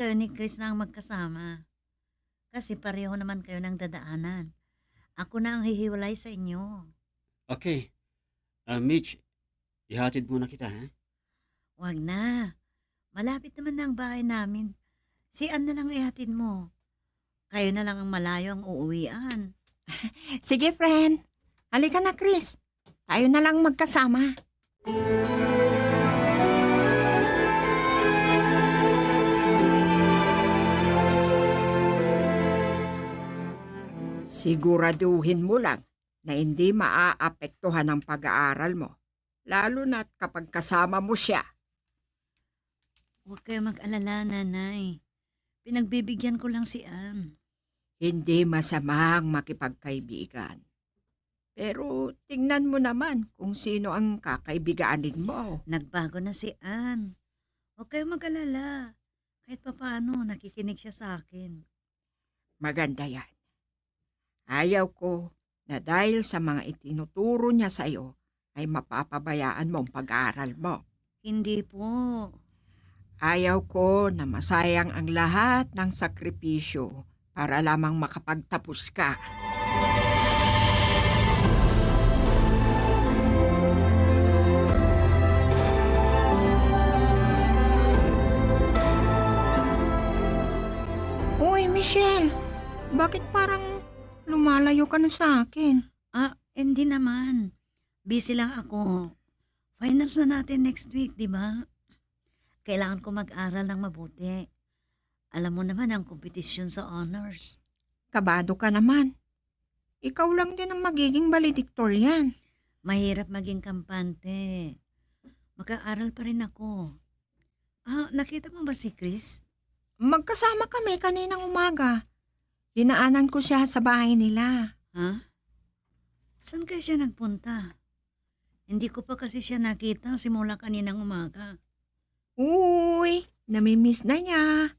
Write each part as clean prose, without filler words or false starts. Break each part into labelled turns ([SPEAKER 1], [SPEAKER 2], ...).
[SPEAKER 1] Kayo ni Chris na ang magkasama. Kasi pareho naman kayo ng dadaanan. Ako na ang hihiwalay sa inyo.
[SPEAKER 2] Okay. Mitch, ihatid muna kita, ha?
[SPEAKER 1] Wag na. Malapit naman na ang bahay namin. Si Ann na lang ihatid mo. Kayo na lang ang malayo ang uuwian.
[SPEAKER 3] Sige, friend. Halika na, Chris. Tayo na lang magkasama. Siguraduhin mo lang na hindi maaapektuhan ang pag-aaral mo. Lalo na't kapag kasama mo siya.
[SPEAKER 1] Huwag kayo mag-alala, nanay. Pinagbibigyan ko lang si Ann.
[SPEAKER 3] Hindi masamang makipagkaibigan. Pero tingnan mo naman kung sino ang kakaibiganin mo.
[SPEAKER 1] Nagbago na si Ann. Huwag kayo mag-alala. Kahit papaano, nakikinig siya sa akin.
[SPEAKER 3] Maganda yan. Ayaw ko na dahil sa mga itinuturo niya sa iyo ay mapapabayaan mo ang pag-aaral mo.
[SPEAKER 1] Hindi po.
[SPEAKER 3] Ayaw ko na masayang ang lahat ng sakripisyo para lamang makapagtapos ka. Uy, Michelle, bakit parang lumalayo ka na sa akin?
[SPEAKER 1] Hindi naman. Busy lang ako. Finals na natin next week, di ba? Kailangan ko mag-aral ng mabuti. Alam mo naman ang kompetisyon sa honors.
[SPEAKER 3] Kabado ka naman. Ikaw lang din ang magiging valedictorian.
[SPEAKER 1] Mahirap maging kampante. Mag-aaral pa rin ako. Nakita mo ba si Chris?
[SPEAKER 3] Magkasama kami kaninang umaga. Dinaanan ko siya sa bahay nila.
[SPEAKER 1] Ha? Saan kaya siya nagpunta? Hindi ko pa kasi siya nakita simula kaninang umaga.
[SPEAKER 3] Uy, namimiss na niya.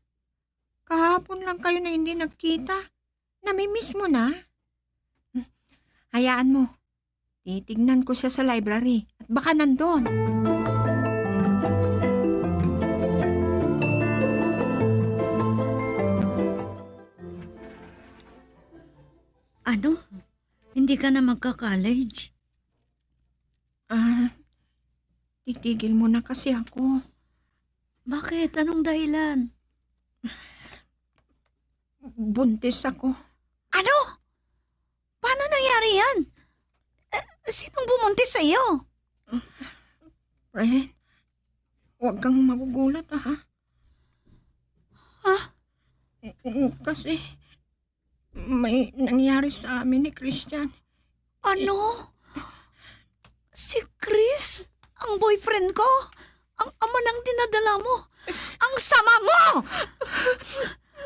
[SPEAKER 3] Kahapon lang kayo na hindi nagkita. Namimiss mo na? Hayaan mo. Titignan ko siya sa library at baka nandun.
[SPEAKER 1] Ano? Hindi ka na magka-college?
[SPEAKER 3] Titigil mo na kasi ako.
[SPEAKER 1] Bakit? Anong dahilan?
[SPEAKER 3] Buntis ako.
[SPEAKER 1] Ano? Paano nangyari yan? Sinong bumuntis sa iyo?
[SPEAKER 3] Friend, huwag kang magugulat ha.
[SPEAKER 1] Ha?
[SPEAKER 3] Kasi may nangyari sa amin ni Christian.
[SPEAKER 1] Ano? Si Chris? Ang boyfriend ko? Ang ama ng dinadala mo? Ang sama mo!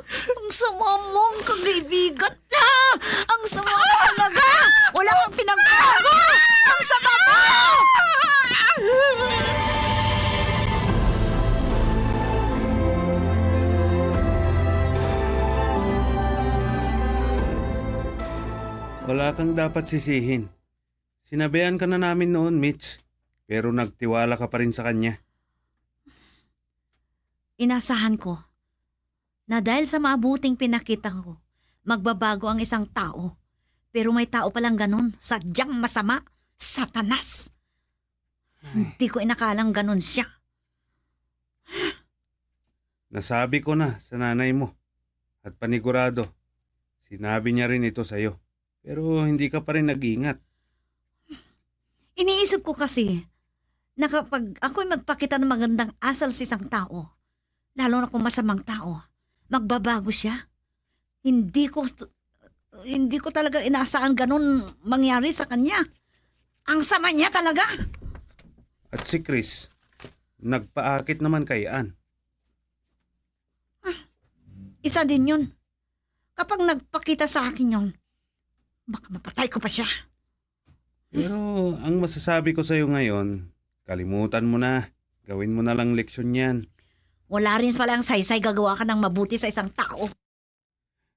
[SPEAKER 1] Ang sama mo, ang kagaibigan na! Ang sama mo talaga! Wala kang pinagbago! Ang sama mo!
[SPEAKER 2] Wala kang dapat sisihin. Sinabihan ka na namin noon, Mitch. Pero nagtiwala ka pa rin sa kanya.
[SPEAKER 1] Inasahan ko na dahil sa mabuting pinakita ko, magbabago ang isang tao. Pero may tao palang ganun, sadyang masama, Satanas. Hindi ko inakalang ganun siya.
[SPEAKER 2] Nasabi ko na sa nanay mo. At panigurado, sinabi niya rin ito sa'yo. Pero hindi ka pa rin nag-iingat.
[SPEAKER 1] Iniisip ko kasi na kapag ako'y magpakita ng magandang asal sa isang tao, lalo na kung masamang tao, magbabago siya. Hindi ko talaga inaasahan ganun mangyari sa kanya. Ang sama niya talaga.
[SPEAKER 2] At si Chris, nagpaakit naman kay Ann.
[SPEAKER 1] Isa din yun. Kapag nagpakita sa akin yun, baka mapatay ko pa siya.
[SPEAKER 2] Pero ang masasabi ko sa'yo ngayon, kalimutan mo na. Gawin mo na lang leksyon yan.
[SPEAKER 1] Wala rin pala ang saysay gagawa ka ng mabuti sa isang tao.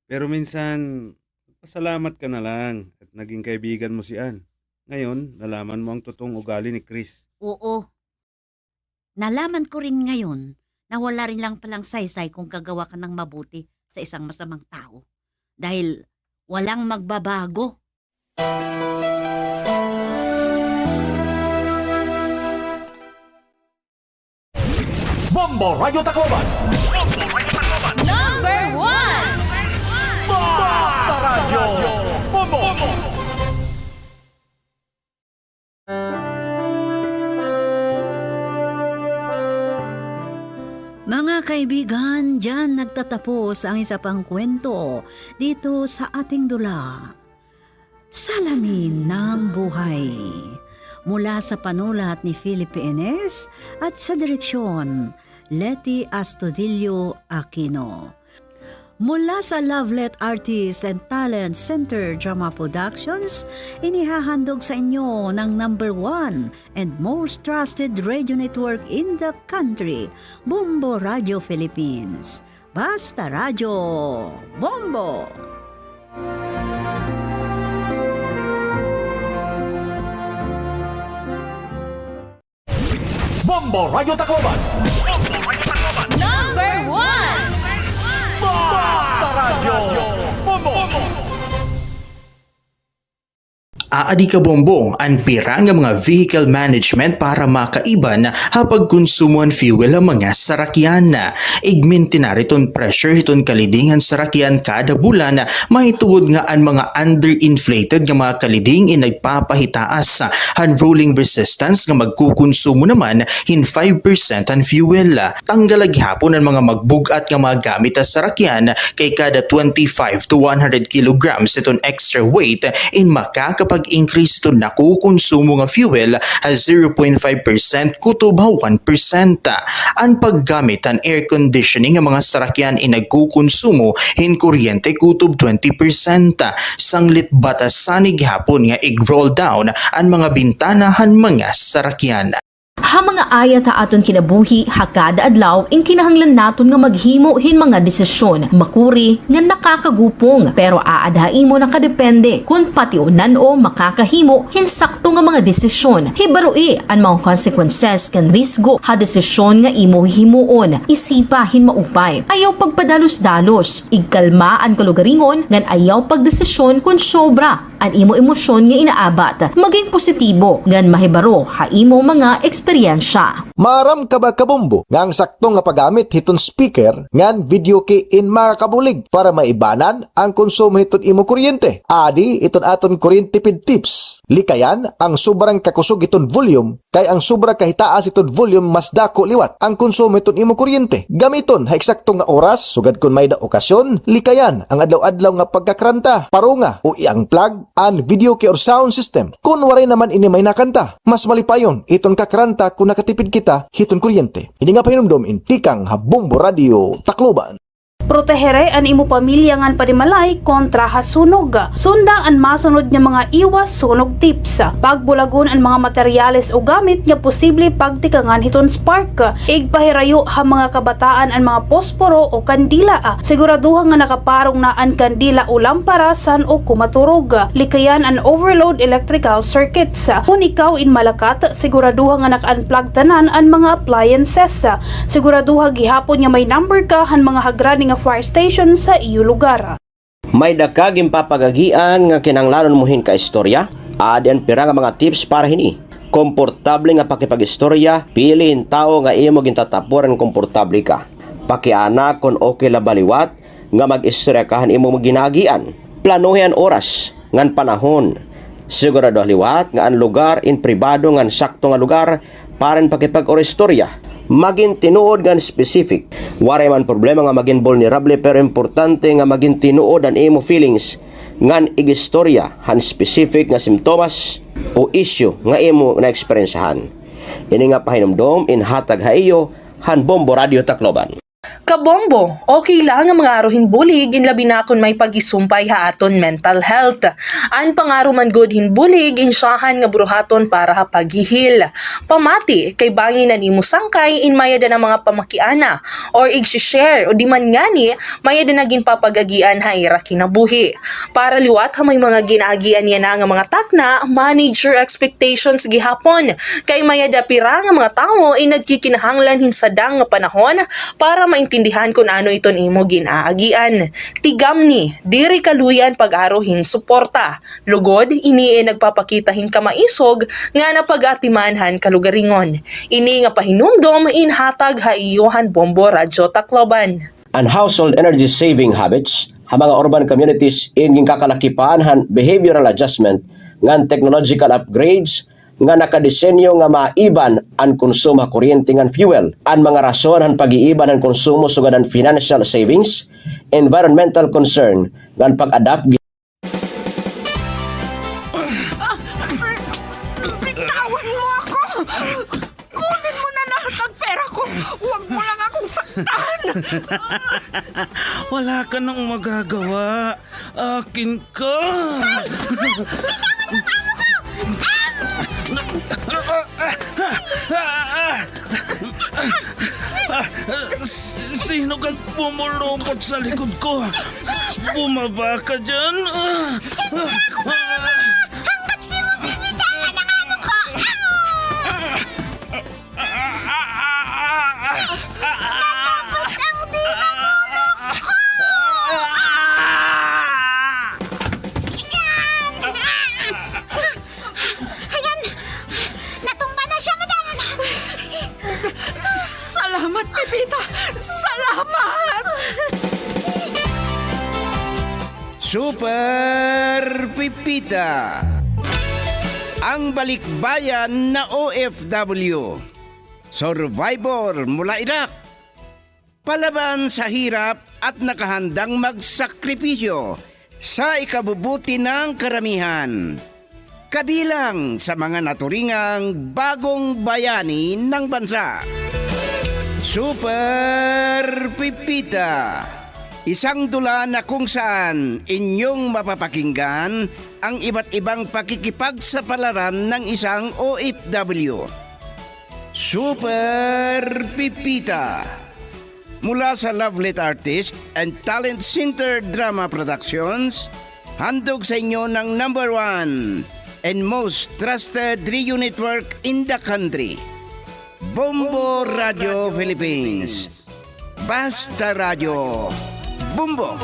[SPEAKER 2] Pero minsan, pasalamat ka na lang at naging kaibigan mo si Ann. Ngayon, nalaman mo ang totoong ugali ni Chris.
[SPEAKER 1] Oo. Nalaman ko rin ngayon na wala rin lang palang saysay kung gagawa ka ng mabuti sa isang masamang tao. Dahil walang magbabago.
[SPEAKER 4] Bombo Radio Tacloban.
[SPEAKER 5] Number 1!
[SPEAKER 4] Basta Radio Bombo.
[SPEAKER 1] Mga kaibigan, dyan nagtatapos ang isa pang kwento dito sa ating dula. Salamin ng Buhay. Mula sa panulat ni Felipe Enes at sa direksyon Leti Astudillo Aquino. Mula sa Lovelet Artists and Talent Center Drama Productions, inihahandog sa inyo ng number 1 and most trusted radio network in the country, Bombo Radio Philippines. Basta Radio Bombo!
[SPEAKER 4] Bombo Radio Tacloban.
[SPEAKER 5] Number 1!
[SPEAKER 4] Basta Radio Bombo.
[SPEAKER 6] Aadi ka bombong ang pira nga mga vehicle management para makaiban hapag konsumoan fuel ang mga sarakyan. Igminti na riton pressure hiton kalidingan sarakyan kada bulan mahituod nga ang mga underinflated nga mga kaliding nagpapahitaas han rolling resistance nga magkukonsumo naman hin 5% ang fuel. Tanggalag hapon ang mga magbugat nga mga gamit sa sarakyan kay kada 25 to 100 kilograms iton extra weight in makakapag-increase ito nakukonsumo nga fuel as 0.5% kutob 1%. Ang paggamit ang air conditioning nga mga sarakyan nagkukonsumo hin kuryente kutob 20%. Sanglit batasan hapon nga i-roll down ang mga bintanahan mga sarakyan.
[SPEAKER 7] Ha mga ayat ha aton kinabuhi hakada adlaw in kinahanglan naton nga maghimo hin mga desisyon makuri nga nakakagupong pero aadhain mo nakadepende kung patiunan o makakahimo hin sakto nga mga desisyon. Hibaroi ang mga consequences kan risgo ha desisyon nga imo himuon isipa hin maupay. Ayaw pagpadalos-dalos igkalma ang kalugaringon ngan ayaw pagdesisyon kung sobra ang imo emosyon nga inaabat. Maging positibo ngan mahibaro ha imo mga eksperyensya.
[SPEAKER 8] Maram ka ba kabombo nga ang sakto nga paggamit hiton speaker ngan video key in makakabulig para maibanan ang konsumo hiton imo kuryente. Adi iton aton kuryente pid tips. Likayan ang sobrang kakusog iton volume kay ang sobra kahitaas iton volume mas dako liwat ang konsumo hiton imo kuryente. Gamiton ha eksakto nga oras sugad kun may da okasyon. Likayan ang adlaw-adlaw nga pagkakranta, parunga o iyang plug an video key or sound system. Kung waray naman ini may nakanta, mas malipayon iton kakranta kung nakatipid kita hiton kuryente. Hindi nga pahinomdom in tikang Bombo Radio Tacloban.
[SPEAKER 9] Protehere an imo pamilya ngan panimalay kontra hasunog. Sundang an masunod nga mga iwas sunog tips. Pagbulagon ang mga materyales o gamit nga posible pagtikangan hiton spark. Igpahirayo ha mga kabataan ang mga posporo o kandila. Siguraduhan nga nakaparong na ang kandila o lamparasan o kumaturog. Likayan an overload electrical circuits. Kung ikaw in Malacat, siguraduhan nga naka-unplug tanan ang mga appliances. Siguraduhan gihapon nga may number ka han mga hagrani nga fire station sa iyo lugar.
[SPEAKER 10] May dakaging papagagian nga kinanglanon mo hin ka istorya. Adi ang pira nga mga tips para hini. Komportable nga pakipag-istorya, piliin tao nga imo gintatapuran komportable ka. Pakiana kon okay la baliwat nga mag-istorya kahan imo maginagian. Planuhin oras ngan panahon. Sigurado liwat nga ang lugar in pribado ngan sakto nga lugar para pakipag-istorya. Maging tinuod gan specific. Waray man problema nga maging vulnerable pero importante nga maging tinuod ang imo feelings ngan igistorya han specific nga simptomas o issue nga imo na eksperyensahan. Ini nga pahinomdom in hatag ha iyo han Bombo Radio Tacloban.
[SPEAKER 9] Kabombo, okay lang ang mga aruhin bulig in labi na kun may pagisumpay haaton mental health. An pangaro man good hin bulig in siyahan nga bruhaton para ha paghihil. Pamati, kay bangin na nimo sangkay in mayada ng mga pamakiana or ig-share o di man ngani mayada naging papagagian ha ira kinabuhi. Para liwat ha may mga ginaagian niya na nga mga takna, manage your expectations gihapon. Kay mayada pira nga mga tao ay nagkikinahanglan hinsadang nga panahon para maintindihan kung ano iton imo ginaagian. Tigamni, diri kaluyan pag-arohin suporta. Lugod, ini nagpapakitahin ka maisog nga napag-atimanhan kalugaringon. Ini nga pahinumdom inhatag ha iyohan Bombo Radyo Tacloban.
[SPEAKER 10] And household energy saving habits, ha mga urban communities in kakalakipan han behavioral adjustment ngan technological upgrades nga nakadesenyo nga maiban ang konsumo ha kuryente ngan fuel. Ang mga rason han pag-iiban ang konsumo sugad ang financial savings, environmental concern ngan pag-adapt.
[SPEAKER 3] Bitawan mo ako! Kunin mo na lahat ng pera ko! Huwag mo lang akong saktan!
[SPEAKER 2] Wala ka nang magagawa. Akin ka. Sino kang pumulupot sa likod ko? Bumaba ka dyan.
[SPEAKER 1] Natumba na siya, madam!
[SPEAKER 3] Salamat, Pepita! Salamat!
[SPEAKER 5] Super Pipita, ang balikbayan na OFW, survivor mula Iraq, palaban sa hirap at nakahandang magsakripisyo sa ikabubuti ng karamihan, kabilang sa mga naturingang bagong bayani ng bansa. Super Pipita, isang dula na kung saan inyong mapapakinggan ang iba't ibang pakikipagsapalaran ng isang OFW. Super Pipita, mula sa Lovelet Artist and Talent Center Drama Productions, handog sa inyo ng #1 and most trusted radio network in the country, Bombo Radio Philippines. Basta Radio Bombo.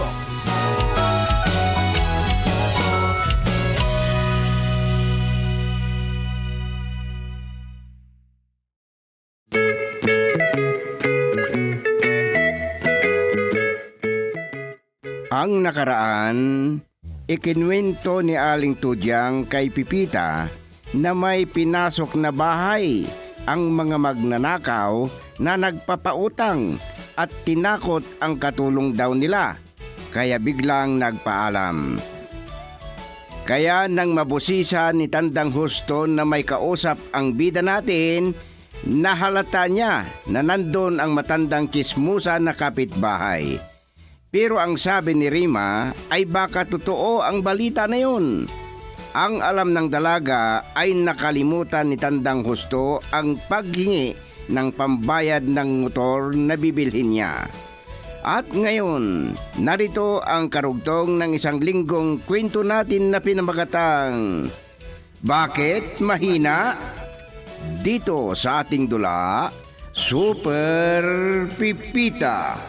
[SPEAKER 5] Ang nakaraan, ikinwento ni Aling Tudyang kay Pipita na may pinasok na bahay ang mga magnanakaw na nagpapautang at tinakot ang katulong daw nila, kaya biglang nagpaalam. Kaya nang mabusisa ni Tandang Husto na may kausap ang bida natin, nahalata niya na nandun ang matandang chismusa na kapitbahay. Pero ang sabi ni Rima ay baka totoo ang balita na yun. Ang alam ng dalaga ay nakalimutan ni Tandang Husto ang paghingi ng pambayad ng motor na bibilhin niya. At ngayon, narito ang karugtong ng isang linggong kwento natin na pinamagatang Bakit Mahina? Dito sa ating dula, Super Pipita.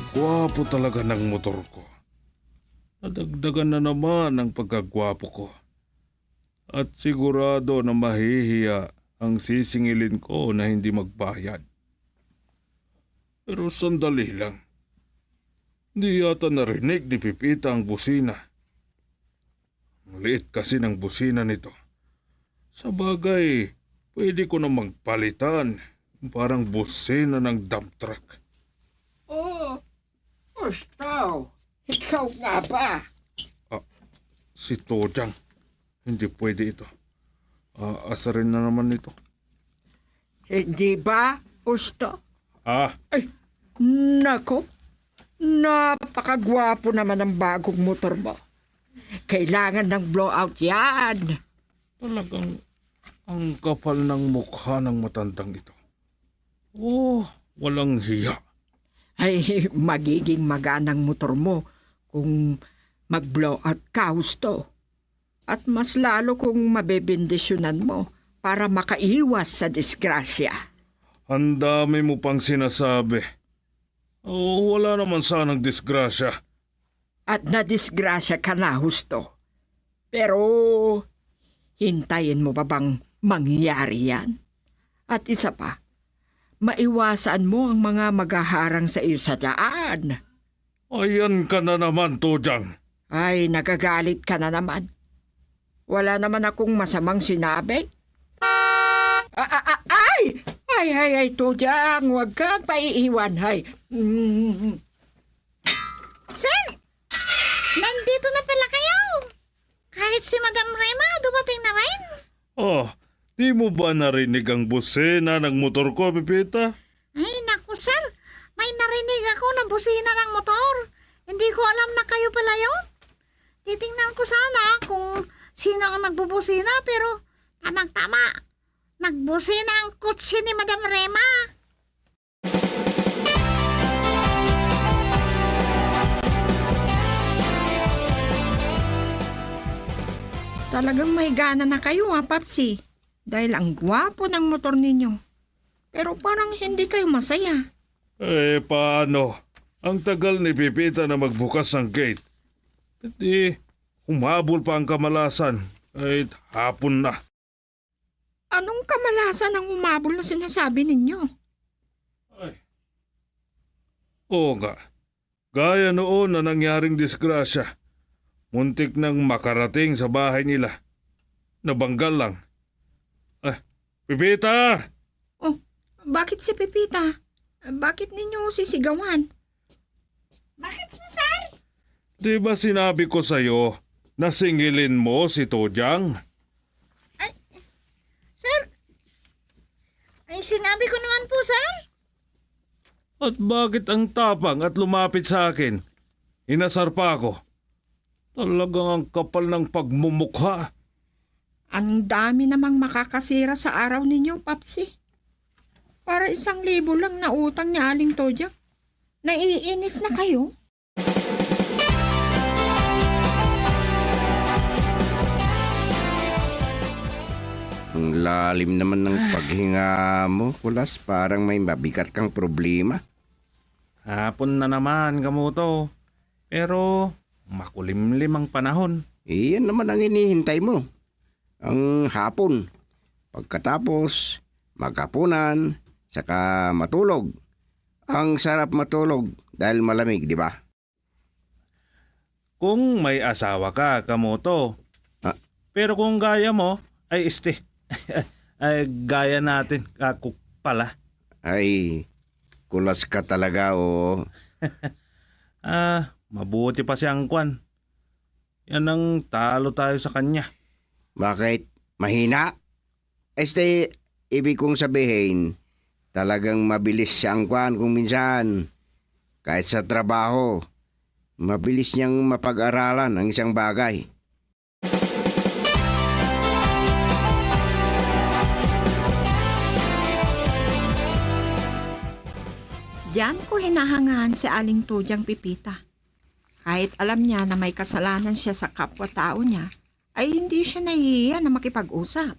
[SPEAKER 2] Gwapo talaga ng motor ko. Nadagdagan na naman ang pagkagwapo ko. At sigurado na mahihiya ang sisingilin ko na hindi magbayad. Pero sandali lang. Hindi yata narinig ni Pipita ang busina. Ang liit kasi ng busina nito. Sa bagay, pwede ko na magpalitan. Parang busina ng dump truck.
[SPEAKER 3] Oh, Gustav, ikaw nga ba?
[SPEAKER 2] Si Tojang. Hindi pwede ito. Aasarin na naman ito.
[SPEAKER 3] Hindi ba, Gusto?
[SPEAKER 2] Ah,
[SPEAKER 3] Nako, napakagwapo naman ang bagong motor mo. Kailangan ng blowout yan.
[SPEAKER 2] talagang ang kapal ng mukha ng matandang ito. Oh, walang hiya.
[SPEAKER 3] Ay, magiging maganang motor mo kung mag-blowout ka, Gusto. At mas lalo kung mabebendisyonan mo para makaiwas sa disgrasya.
[SPEAKER 2] Ang dami mo pang sinasabi. Oh, wala naman sanang disgrasya.
[SPEAKER 3] At nadisgrasya ka na, Gusto. Pero, hintayin mo pa bang mangyari yan? At isa pa, maiwasan mo ang mga maghaharang sa iyo sa daan.
[SPEAKER 2] Ayan ka na naman, Tojang.
[SPEAKER 3] Ay, nagagalit ka na naman. Wala naman akong masamang sinabi. Ay, Tojang, huwag kang paiiwan, hay.
[SPEAKER 1] Sir, nandito na pala kayo. Kahit si Madam Rema dumating na rin.
[SPEAKER 2] Oh, di mo ba narinig ang busina ng motor ko, Pipita?
[SPEAKER 1] Ay, naku sir. May narinig ako na busina ng motor. Hindi ko alam na kayo pala yun. Titingnan ko sana kung sino ang nagbubusina pero tamang-tama. Nagbusina ang kutsi ni Madam Rema.
[SPEAKER 3] Talagang may gana na kayo, Papsi. Dahil ang gwapo ng motor ninyo. Pero parang hindi kayo masaya.
[SPEAKER 2] Eh, paano? Ang tagal ni Pipita na magbukas ng gate. Hindi, humabol pa ang kamalasan. Kahit hapon na.
[SPEAKER 3] Anong kamalasan ang umabol na sinasabi ninyo?
[SPEAKER 2] Oo nga. Gaya noon na nangyaring disgrasya. Muntik nang makarating sa bahay nila. Nabanggal lang. Pipita!
[SPEAKER 3] Oh, bakit si Pepita? Bakit ninyo sisigawan?
[SPEAKER 1] Bakit mo, sir?
[SPEAKER 2] Di ba sinabi ko sa'yo na singilin mo si Tojang?
[SPEAKER 1] Sir? Ay, sinabi ko naman po, sir.
[SPEAKER 2] At bakit ang tapang at lumapit sa akin? Inasar pa ako. Talagang ang kapal ng pagmumukha.
[SPEAKER 3] Ang dami namang makakasira sa araw ninyo, Papsi. Para 1,000 lang na utang ni Aling Tojang. Naiinis na kayo?
[SPEAKER 5] Ang lalim naman ng paghinga mo, Kulas. Parang may mabigat kang problema.
[SPEAKER 2] Hapon na naman, Kamuto. Pero makulimlim ang panahon.
[SPEAKER 5] Iyan naman ang hinihintay mo. Ang hapon. Pagkatapos, maghapunan, saka matulog. Ang sarap matulog dahil malamig, di ba?
[SPEAKER 2] Kung may asawa ka, Kamuto. Pero kung gaya mo, ay ay gaya natin, ako pala.
[SPEAKER 5] Ay, Kulas ka talaga, oo.
[SPEAKER 2] Mabuti pa si Angkwan. Yan ang talo tayo sa kanya.
[SPEAKER 5] Bakit? Mahina? Ibig kong sabihin, talagang mabilis siyang kwan kung minsan. Kahit sa trabaho, mabilis niyang mapag-aralan ang isang bagay.
[SPEAKER 3] Diyan ko hinahangaan si Aling Tojang, Pipita. Kahit alam niya na may kasalanan siya sa kapwa-tao niya, ay hindi siya nahihiya na makipag-usap.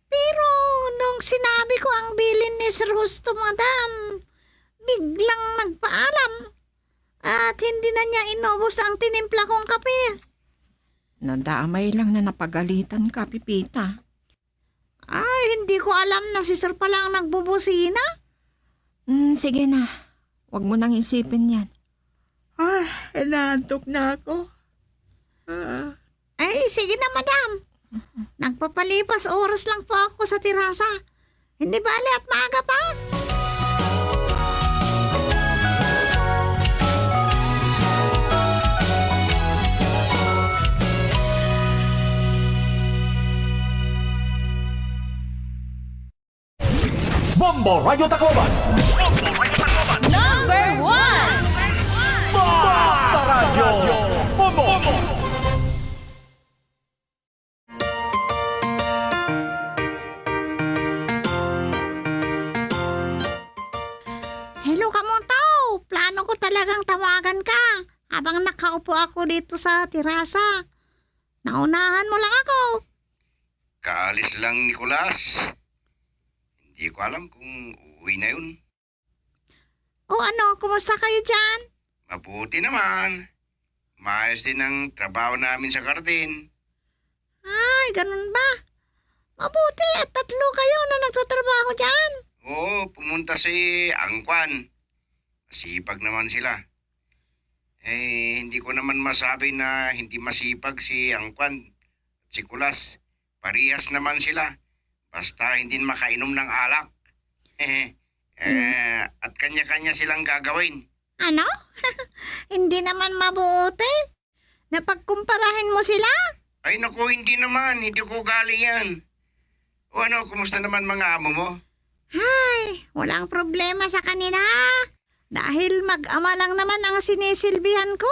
[SPEAKER 1] Pero nung sinabi ko ang bilin ni Sir Justo, madam, biglang nagpaalam. At hindi na niya inubos ang tinimpla kong kape.
[SPEAKER 3] Nadamay lang na napagalitan ka, Pipita.
[SPEAKER 1] Ay, hindi ko alam na si Sir pala ang nagbubusina.
[SPEAKER 3] Sige na. Huwag mo nang isipin yan. Naantok na ako.
[SPEAKER 1] Ay, sige na, madam. Nagpapalipas oras lang po ako sa tirasa. Hindi bale at maaga pa.
[SPEAKER 4] Bombo Radio Tacloban.
[SPEAKER 1] Number 1!
[SPEAKER 4] Basta Radio Bombo.
[SPEAKER 1] Hello, Kamontaw! Plano ko talagang tawagan ka habang nakaupo ako dito sa tirasa. Naunahan mo lang ako.
[SPEAKER 5] Kaalis lang, Nicolas. Hindi ko alam kung uuwi na yun.
[SPEAKER 1] O ano, kumusta kayo dyan?
[SPEAKER 5] Mabuti naman. Maayos din ang trabaho namin sa garden.
[SPEAKER 1] Ay, ganun ba? Mabuti at 3 kayo na nagtatrabaho dyan.
[SPEAKER 5] Oo, pumunta si Angkwan. Masipag naman sila. Hindi ko naman masabi na hindi masipag si Angkwan at si Kulas. Parihas naman sila. Basta hindi makainom ng alak. At kanya-kanya silang gagawin.
[SPEAKER 1] Ano? Hindi naman mabuti. Napagkumparahin mo sila?
[SPEAKER 5] Ay naku, hindi naman. Hindi ko gali yan. O ano, kumusta naman mga amo mo?
[SPEAKER 1] Ay, walang problema sa kanila. Dahil mag-ama lang naman ang sinisilbihan ko.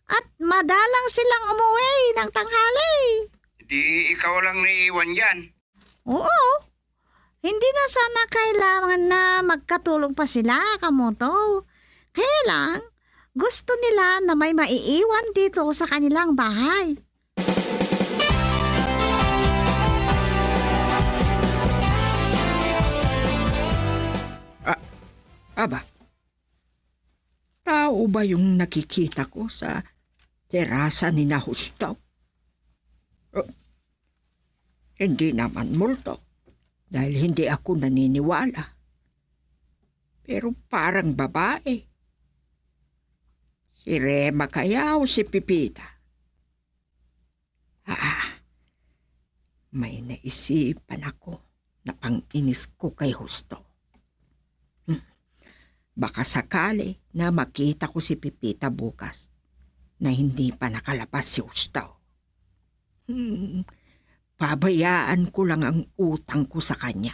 [SPEAKER 1] At madalang silang umuwi ng tanghali.
[SPEAKER 5] Di ikaw lang naiiwan yan.
[SPEAKER 1] Oo. Hindi na sana kailangan na magkatulong pa sila, Kamoto. Kaya lang, gusto nila na may maiiwan dito sa kanilang bahay.
[SPEAKER 3] Aba, tao ba yung nakikita ko sa terasa ni Nahusto? Hindi naman multo dahil hindi ako naniniwala. Pero parang babae. Si Rema kaya o si Pipita? May naisipan ako na pang-inis ko kay Husto. Baka sakali na makita ko si Pipita bukas na hindi pa nakalabas si Husto. Pabayaan ko lang ang utang ko sa kanya.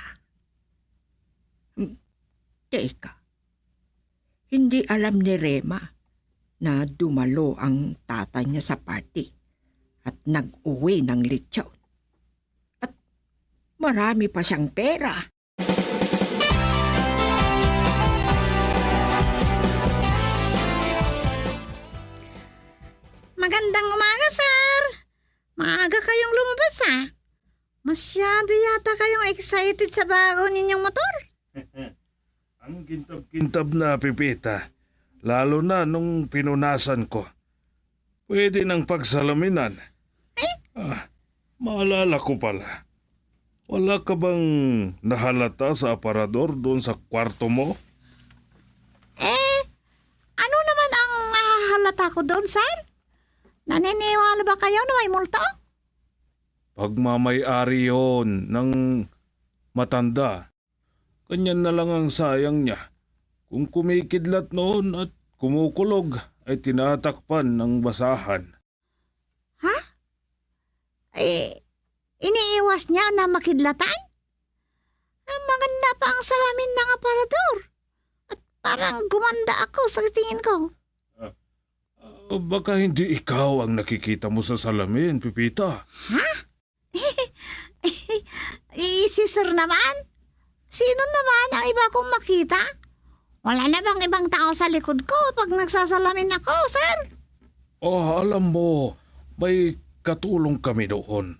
[SPEAKER 3] Teka, hindi alam ni Rema na dumalo ang tatay niya sa party at nag-uwi ng lechon. At marami pa siyang pera.
[SPEAKER 1] Magandang umaga, sir. Maaga kayong lumabas, ha? Masyado yata kayong excited sa bago ninyong motor.
[SPEAKER 2] Ang kintab-kintab na, Pipita. Lalo na nung pinunasan ko. Pwede nang pagsalaminan. Maalala ko pala. Wala ka bang nahalata sa aparador doon sa kwarto mo?
[SPEAKER 1] Ano naman ang mahahalata ko doon, sir? Naniniwala ba kayo na may multo?
[SPEAKER 2] Pagmamay-ari yun ng matanda. Kanyan na lang ang sayang niya. Kung kumikidlat noon at kumukulog, ay tinatakpan ng basahan.
[SPEAKER 1] Ha? Iniiwas niya na makidlatan? Maganda pa ang salamin ng aparador. At parang gumanda ako sa tingin ko.
[SPEAKER 2] Baka hindi ikaw ang nakikita mo sa salamin, Pipita.
[SPEAKER 1] Ha? Si sir naman? Sino naman ang iba kong makita? Wala na bang ibang tao sa likod ko pag nagsasalamin ako, sir?
[SPEAKER 2] Alam mo, may katulong kami doon.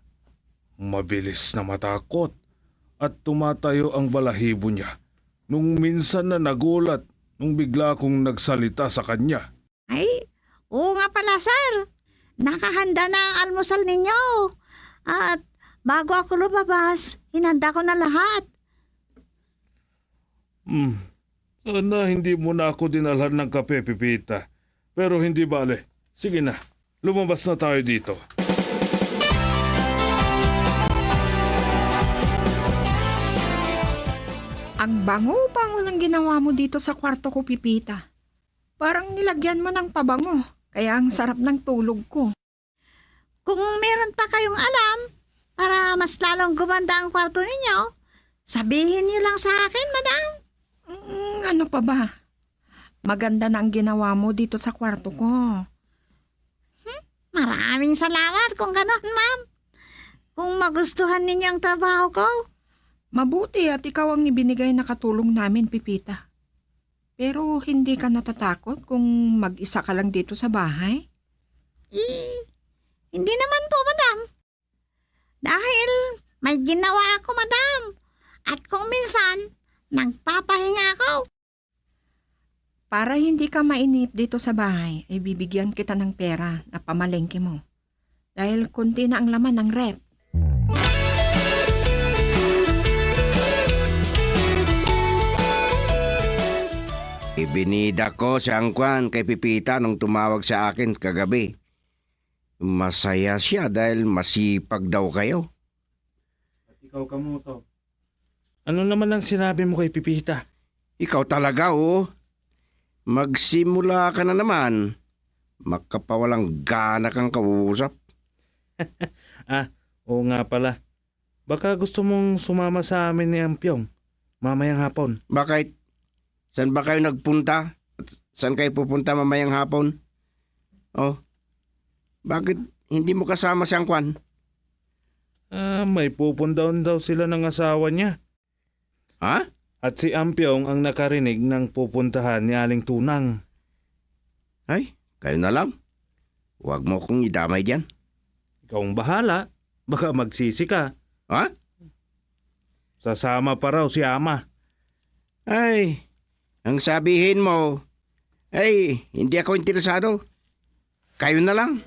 [SPEAKER 2] Mabilis na matakot at tumatayo ang balahibo niya nung minsan na nagulat nung bigla kong nagsalita sa kanya.
[SPEAKER 1] Ay, oo nga pala, sir. Nakahanda na ang almusal ninyo. At bago ako lumabas, hinanda ko na lahat.
[SPEAKER 2] Sana hindi mo na ako dinalhan ng kape, Pipita. Pero hindi bale. Sige na, lumabas na tayo dito.
[SPEAKER 3] Ang bango-bango ng ginawa mo dito sa kwarto ko, Pipita. Parang nilagyan mo ng pabango, kaya ang sarap ng tulog ko.
[SPEAKER 1] Kung meron pa kayong alam, para mas lalong gumanda ang kwarto ninyo, Sabihin niyo lang sa akin, madam.
[SPEAKER 3] Ano pa ba? Maganda na ang ginawa mo dito sa kwarto ko.
[SPEAKER 1] Maraming salamat kung ganon, ma'am. Kung magustuhan ninyo ang trabaho ko.
[SPEAKER 3] Mabuti at ikaw ang ibinigay na katulong namin, Pipita. Pero hindi ka natatakot kung mag-isa ka lang dito sa bahay?
[SPEAKER 1] Hindi naman po, madam. Dahil may ginawa ako, madam. At kung minsan, nagpapahinga ako.
[SPEAKER 3] Para hindi ka mainip dito sa bahay, ay bibigyan kita ng pera na pamalengke mo. Dahil kunti na ang laman ng rep.
[SPEAKER 5] Ibinida ko si Angkwan kay Pipita nung tumawag sa akin kagabi. Masaya siya dahil masipag daw kayo.
[SPEAKER 2] At ikaw, Kamuto. Ano naman ang sinabi mo kay Pipita?
[SPEAKER 5] Ikaw talaga, oh. Magsimula ka na naman. Makapawalang gana kang kausap.
[SPEAKER 2] Oo nga pala. Baka gusto mong sumama sa amin ni Ampyong mamayang hapon.
[SPEAKER 5] Bakit? Saan ba kayo nagpunta? At saan kayo pupunta mamayang hapon? Oh, bakit hindi mo kasama si Angkwan?
[SPEAKER 2] May pupuntahan daw sila ng asawa niya.
[SPEAKER 5] Ha?
[SPEAKER 2] At si Ampyong ang nakarinig ng pupuntahan ni Aling Tunang.
[SPEAKER 5] Ay, kayo na lang. Huwag mo kong idamay diyan.
[SPEAKER 2] Ikaw ang bahala. Baka magsisi ka.
[SPEAKER 5] Ha?
[SPEAKER 2] Sasama pa raw si Ama.
[SPEAKER 5] Ay, ang sabihin mo, ay, hindi ako interesado. Kayo na lang.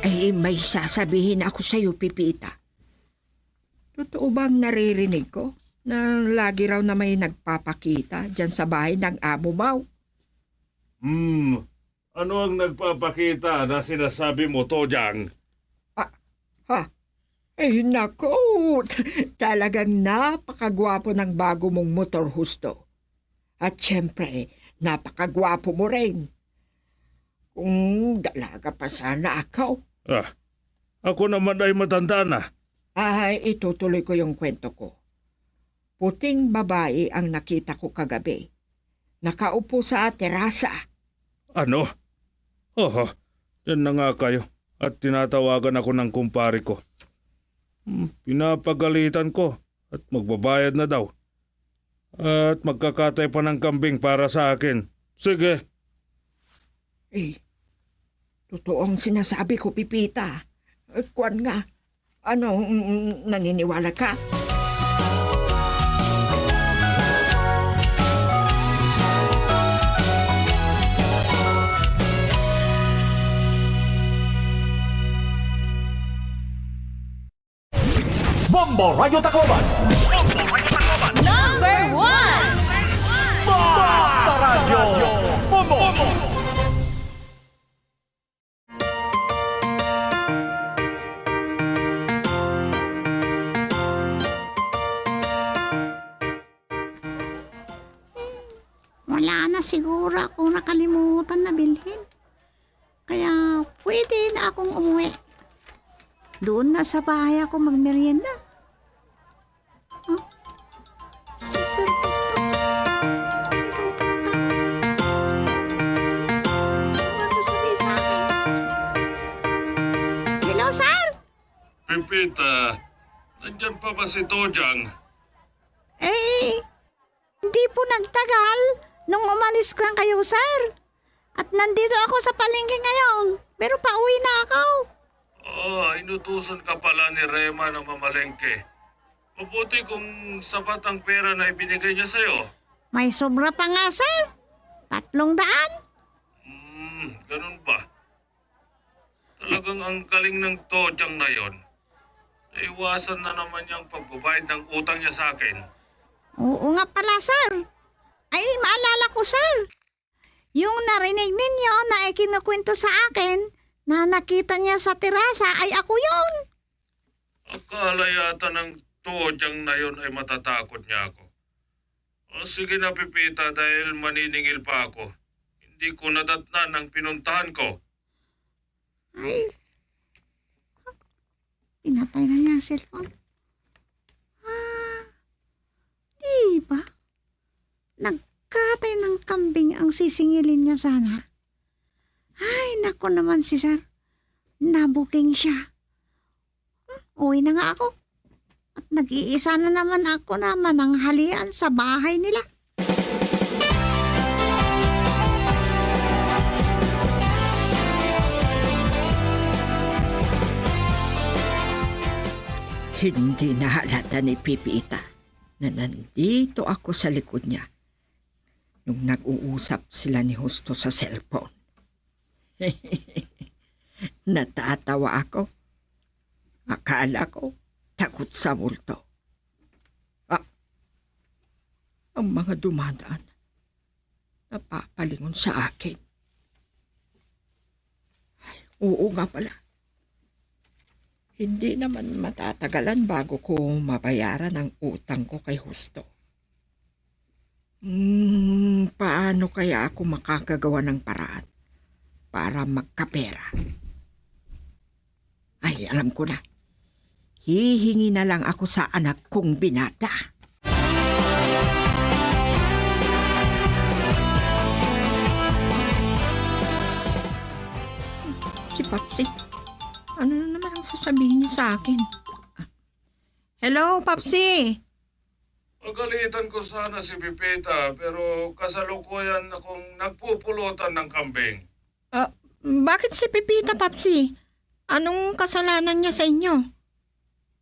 [SPEAKER 3] Ay, may sasabihin ako sa'yo, Pipita. Totoo bang naririnig ko na lagi raw na may nagpapakita dyan sa bahay ng amo mo?
[SPEAKER 2] Ano ang nagpapakita na sinasabi mo, Tojang?
[SPEAKER 3] Ay, naku! Talagang napakagwapo ng bago mong motor, Husto. At syempre, napakagwapo mo rin. Kung dalaga pa sana ako.
[SPEAKER 2] Ako naman ay matanda na.
[SPEAKER 3] Ay, itutuloy ko yung kwento ko. Puting babae ang nakita ko kagabi. Nakaupo sa terasa.
[SPEAKER 2] Ano? Yan na nga kayo. At tinatawagan ako ng kumpare ko. Pinapagalitan ko at magbabayad na daw. At magkakatay pa ng kambing para sa akin. Sige.
[SPEAKER 3] Totoo ang sinasabi ko, Pipita. Kwan nga. Ano, naniniwala ka?
[SPEAKER 4] Bombo Radio Tacloban.
[SPEAKER 1] Number 1!
[SPEAKER 4] Basta Radio Bombo.
[SPEAKER 1] Wala na siguro akong nakalimutan na bilhin. Kaya pwede na akong umuwi. Doon na sa bahay ako magmerienda. Si Sir Gusto. Ano sabihin sa akin? Hello, sir?
[SPEAKER 2] Pipita, nandyan pa ba si Tojang?
[SPEAKER 1] Hindi po nagtagal nung umalis lang kayo, sir. At nandito ako sa palengke ngayon. Pero pauwi na ako.
[SPEAKER 2] Inutusan ka pala ni Rema na mamalengke. Mabuti kung sapat ang pera na ibinigay niya sa'yo.
[SPEAKER 1] May sobra pa nga, sir. 300.
[SPEAKER 2] Ganun ba? Talagang ang galing ng Tojang na yon. Naiwasan na naman niyang pagbabayad ng utang niya sa akin.
[SPEAKER 1] Oo nga pala, sir. Ay, maalala ko, sir. Yung narinig ninyo na ikinukwento sa akin na nakita niya sa terasa ay ako yun.
[SPEAKER 2] Akala yata ng Tojang na yon ay matatakot niya ako. Sige na, Pipita, dahil maniningil pa ako. Hindi ko nadatnan ang pinuntahan ko.
[SPEAKER 1] Ay, Pinatay na niya ang cellphone. Di ba? Nagkatay ng kambing ang sisingilin niya sana. Ay, nako naman si Sir. Nabuking siya. Uwi na nga ako. At nag-iisa na naman ako na mananghalian sa bahay nila.
[SPEAKER 3] Hindi nahalata ni Pipita na nandito ako sa likod niya nung nag-uusap sila ni Justo sa cellphone. Natatawa ako. Akala ko takot sa multo. Ang mga dumadaan napapalingon sa akin. Ay, oo nga pala. Hindi naman matatagalan bago ko mabayaran ang utang ko kay Justo. Paano kaya ako makakagawa ng paraan para magkapera? Ay, alam ko na. Hihingi na lang ako sa anak kong binata. Si Papsi. Ano na naman ang sasabihin niya sa akin? Hello, Papsi!
[SPEAKER 2] Pagalitan ko sana si Pipita pero kasalukuyan akong nagpupulutan ng kambing.
[SPEAKER 3] Bakit si Pipita, Papsi? Anong kasalanan niya sa inyo?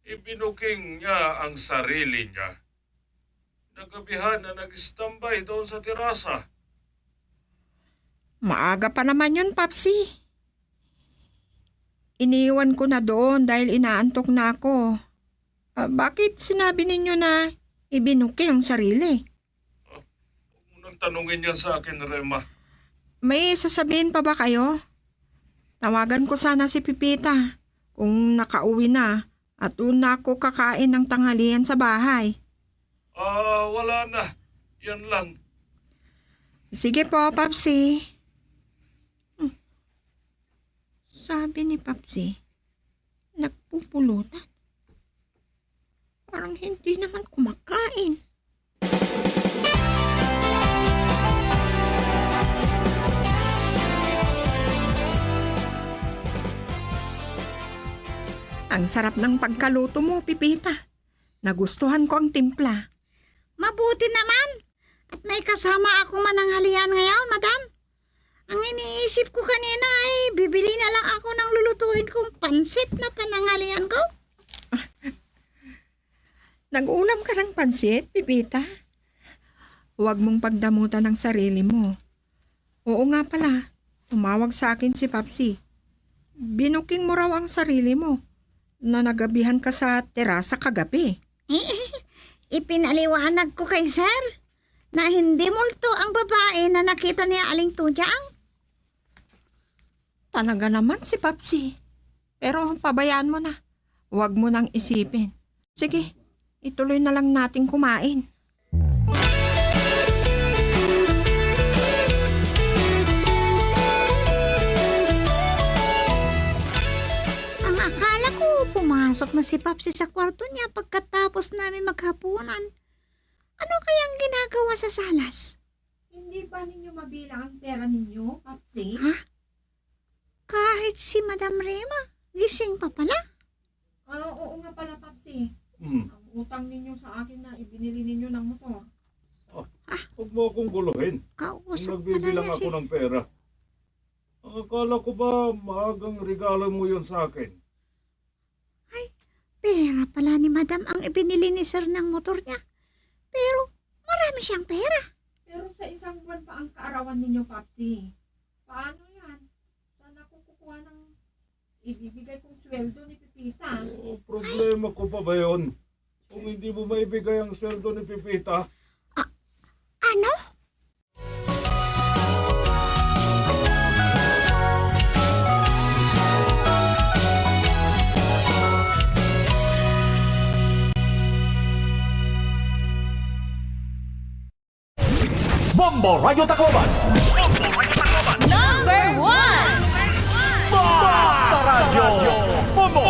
[SPEAKER 2] Ibinuking niya ang sarili niya. Nagabihan na nag-standby doon sa terasa.
[SPEAKER 3] Maaga pa naman yun, Papsi. Iniwan ko na doon dahil inaantok na ako. Bakit sinabi ninyo na ibinuki ang sarili?
[SPEAKER 2] Huwag mo nang tanungin yan sa akin, Rema.
[SPEAKER 3] May sasabihin pa ba kayo? Tawagan ko sana si Pipita kung nakauwi na at una ako kakain ng tanghalian sa bahay.
[SPEAKER 2] Wala na. Yan lang.
[SPEAKER 3] Sige po, Papsi. Sabi ni Papsi, nagpupulutan. Parang hindi naman kumakain. Ang sarap ng pagkaluto mo, Pipita. Nagustuhan ko ang timpla.
[SPEAKER 1] Mabuti naman. At may kasama ako mananghalian ngayon, madam. Ang iniisip ko kanina ay bibili na lang ako ng lulutuin kong pansit na pananghalian ko.
[SPEAKER 3] Nag-ulam ka ng pansit, Pipita? Huwag mong pagdamutan ng sarili mo. Oo nga pala, tumawag sa akin si Papsi. Binuking mo raw ang sarili mo na nagabihan ka sa terasa kagabi.
[SPEAKER 1] Ipinaliwanag ko kay Sir na hindi multo ang babae na nakita niya Aling Tudyang.
[SPEAKER 3] Talaga naman si Papsi. Pero pabayaan mo na. Huwag mo nang isipin. Sige, ituloy na lang natin kumain.
[SPEAKER 1] Ang akala ko, pumasok na si Papsi sa kwarto niya pagkatapos namin maghapunan. Ano kayang ginagawa sa salas?
[SPEAKER 3] Hindi ba ninyo mabilang ang pera ninyo, Papsi?
[SPEAKER 1] Ha? Kahit si Madam Rema, gising pa pala.
[SPEAKER 3] Oo nga pala, Papsi.
[SPEAKER 2] Ang
[SPEAKER 3] utang ninyo sa akin na ibinili ninyo ng motor.
[SPEAKER 2] Huwag mo akong guluhin.
[SPEAKER 1] Kausap pala
[SPEAKER 2] Nagbibilang
[SPEAKER 1] niya
[SPEAKER 2] ako ng pera. Ang akala ko ba maagang regalo mo yun sa akin?
[SPEAKER 1] Pera pala ni Madam ang ibinili ni Sir ng motor niya. Pero marami siyang pera.
[SPEAKER 3] Pero sa isang buwan pa ang kaarawan ninyo, Papsi. Paano yan? Saan ako kukuha ng ibibigay kong sweldo ni Pipita?
[SPEAKER 2] Problema ko pa ba yun? Kung hindi mo maibigay ang sweldo ni Pipita,
[SPEAKER 1] Ano?
[SPEAKER 4] Bombo Radio Tacloban.
[SPEAKER 11] Number 1!
[SPEAKER 4] Basta Radio Bombo.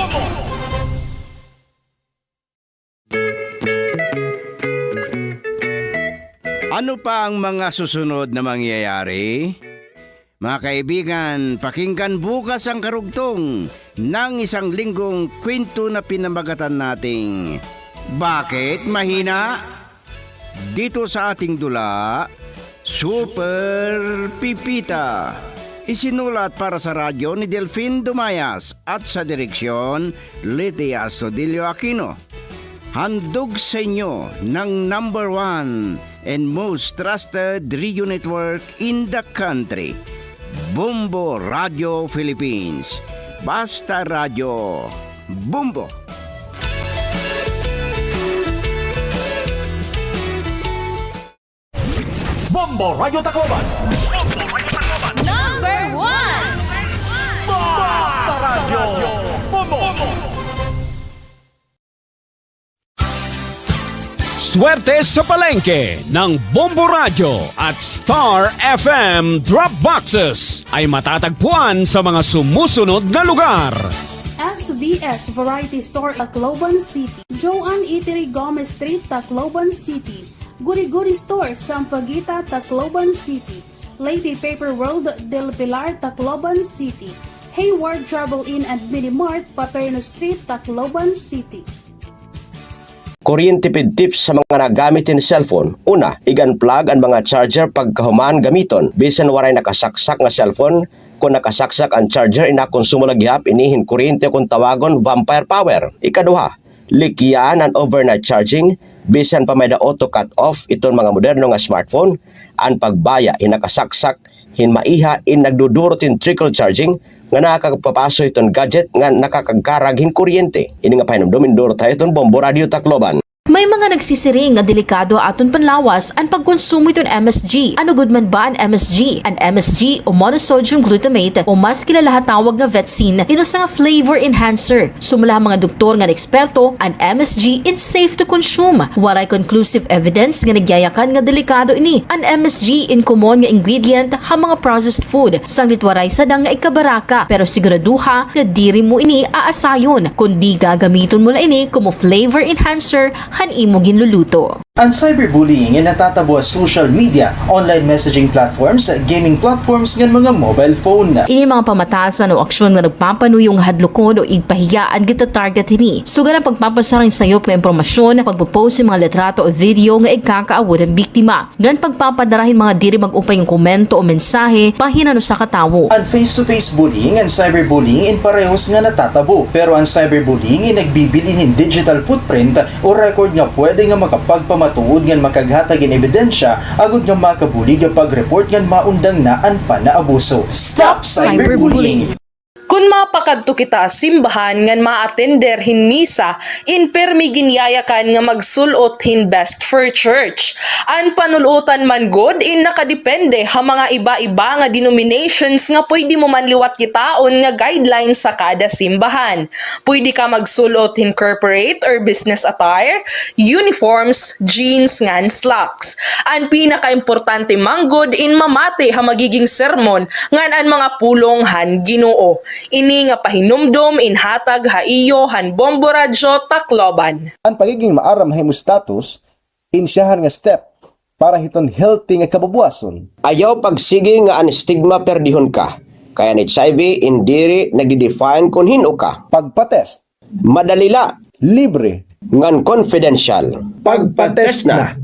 [SPEAKER 5] Ano pa ang mga susunod na mangyayari? Mga kaibigan, pakinggan bukas ang karugtong ng isang linggong kwento na pinamagatan nating Bakit Mahina? Dito sa ating dula, Super Pipita. Isinulat para sa radyo ni Delphine Dumayas at sa direksyon Lydia Sodilio Aquino. Handog sa inyo ng number 1 and most trusted radio network in the country, Bombo Radio Philippines. Basta Radio Bombo.
[SPEAKER 4] Bombo Radio Tacloban.
[SPEAKER 1] Number 1!
[SPEAKER 4] Basta Radio Bombo.
[SPEAKER 11] Swerte sa palengke ng Bombo Radio at Star FM Drop Boxes ay matatagpuan sa mga sumusunod na lugar.
[SPEAKER 9] SVS Variety Store, Tacloban City. Joanne Eatery, Gomez Street, Tacloban City. Guri-Guri Store, Sampaguita, Tacloban City. Lady Paper World, Del Pilar, Tacloban City. Hayward Travel Inn and Minimart, Paterno Street, Tacloban City.
[SPEAKER 10] Kuryente tips sa mga nagamitin cellphone. Una, i-unplug ang mga charger pagkahuman gamiton. Bisan waray nakasaksak nga cellphone, kung nakasaksak ang charger, inakonsumo lagyap, inihin kuryente kung tawagon vampire power. Ikaduha, likyan ang overnight charging. Bisan pa may da auto cut off itong mga moderno nga smartphone, ang pagbaya hinakasaksak, hinmaiha, nagdudurot in trickle charging, nga nakakapapasok itong gadget nga nakakagkarag hin kuryente. Ini nga pahinumdumin durot tayo itong Bombo Radio Tacloban.
[SPEAKER 7] May mga nagsisiring nga delikado aton panlawas ang pagkonsumo iton MSG. Ano gud man ba ang MSG? Ang MSG o monosodium glutamate o mas kilala tawag nga Vetsin ino sa nga flavor enhancer. Sumula mga doktor nga eksperto, ang MSG is safe to consume. Waray conclusive evidence nga nagyayakan nga delikado ini. Ang MSG in common nga ingredient ha mga processed food sanglit waray sadang nga ikabaraka, pero siguraduha nga diri mo ini aasayon kundi gagamiton mo la ini como flavor enhancer han imo ginluluto.
[SPEAKER 6] Ang cyberbullying ay natatabo sa social media, online messaging platforms, gaming platforms ng mga mobile phone.
[SPEAKER 7] Ini mga pamatasan o aksyon nga nagpapanuyong hadlokon o igpahiyaan gito target ini. Sugan ang pagpapasaring sayop ng impormasyon, pagpo-post ng mga litrato o video nga ikakaawod ang biktima. Gan pagpapadarahin mga diri mag-upay ng komento o mensahe pahinano sa katawo.
[SPEAKER 6] Ang face-to-face bullying and cyberbullying in parehos nga natatabo. Pero ang cyberbullying ay nagbibilin in digital footprint o record nga pwede nga makapagpamatuod nga makaghatag in ebidensya agud nga makabulig ang pag-report nga maundang na ang panaabuso. Stop cyberbullying!
[SPEAKER 12] Kung mapakadto kita simbahan ngan ma-attender hin misa, in permi ginyayakan nga magsulot hin best for church. An panulutan man god in nakadepende ha mga iba-iba nga denominations nga pwede mo manliwat kitaon nga guidelines sa kada simbahan. Pwede ka magsulot hin corporate or business attire, uniforms, jeans ngan slacks. An pinaka-importante man god in mamate ha magiging sermon ngan an mga pulong han Ginoo. Ini nga pahinumdom inhatag haiyo han Bombo Radio Tacloban.
[SPEAKER 8] Ang pagiging maaram hemostatus, insyahan nga step para hiton healthy nga kababuason.
[SPEAKER 10] Ayaw pagsige nga ang stigma perdihon ka. Kaya ang HIV indiri nagdi-define kung hino ka.
[SPEAKER 8] Pagpatest,
[SPEAKER 10] Madalila,
[SPEAKER 8] libre,
[SPEAKER 10] ngan confidential. Pagpatest na.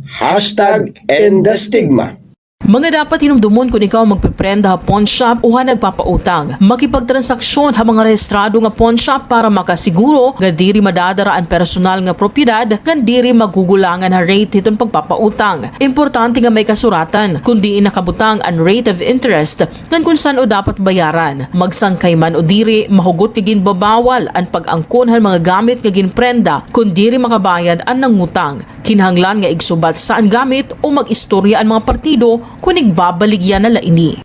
[SPEAKER 10] #End the stigma.
[SPEAKER 7] Mga dapat hinumdumon kung ikaw magpiprenda ha pawn shop o ha nagpapautang. Makipagtransaksyon ha mga rehistrado nga pawn shop para makasiguro nga diri madadara ang personal nga propiedad nga diri magugulangan ha rate hiton pagpapautang. Importante nga may kasuratan kundi nakabutang ang rate of interest ngan kung saan o dapat bayaran. Magsangkay man o diri mahugot tigin babawal ang pag-angkon han mga gamit nga ginprenda kung diri makabayad ang nangutang. Kinahanglan nga igsubat saan gamit o mag-istorya ang mga partido kung igbabaligyan na laini.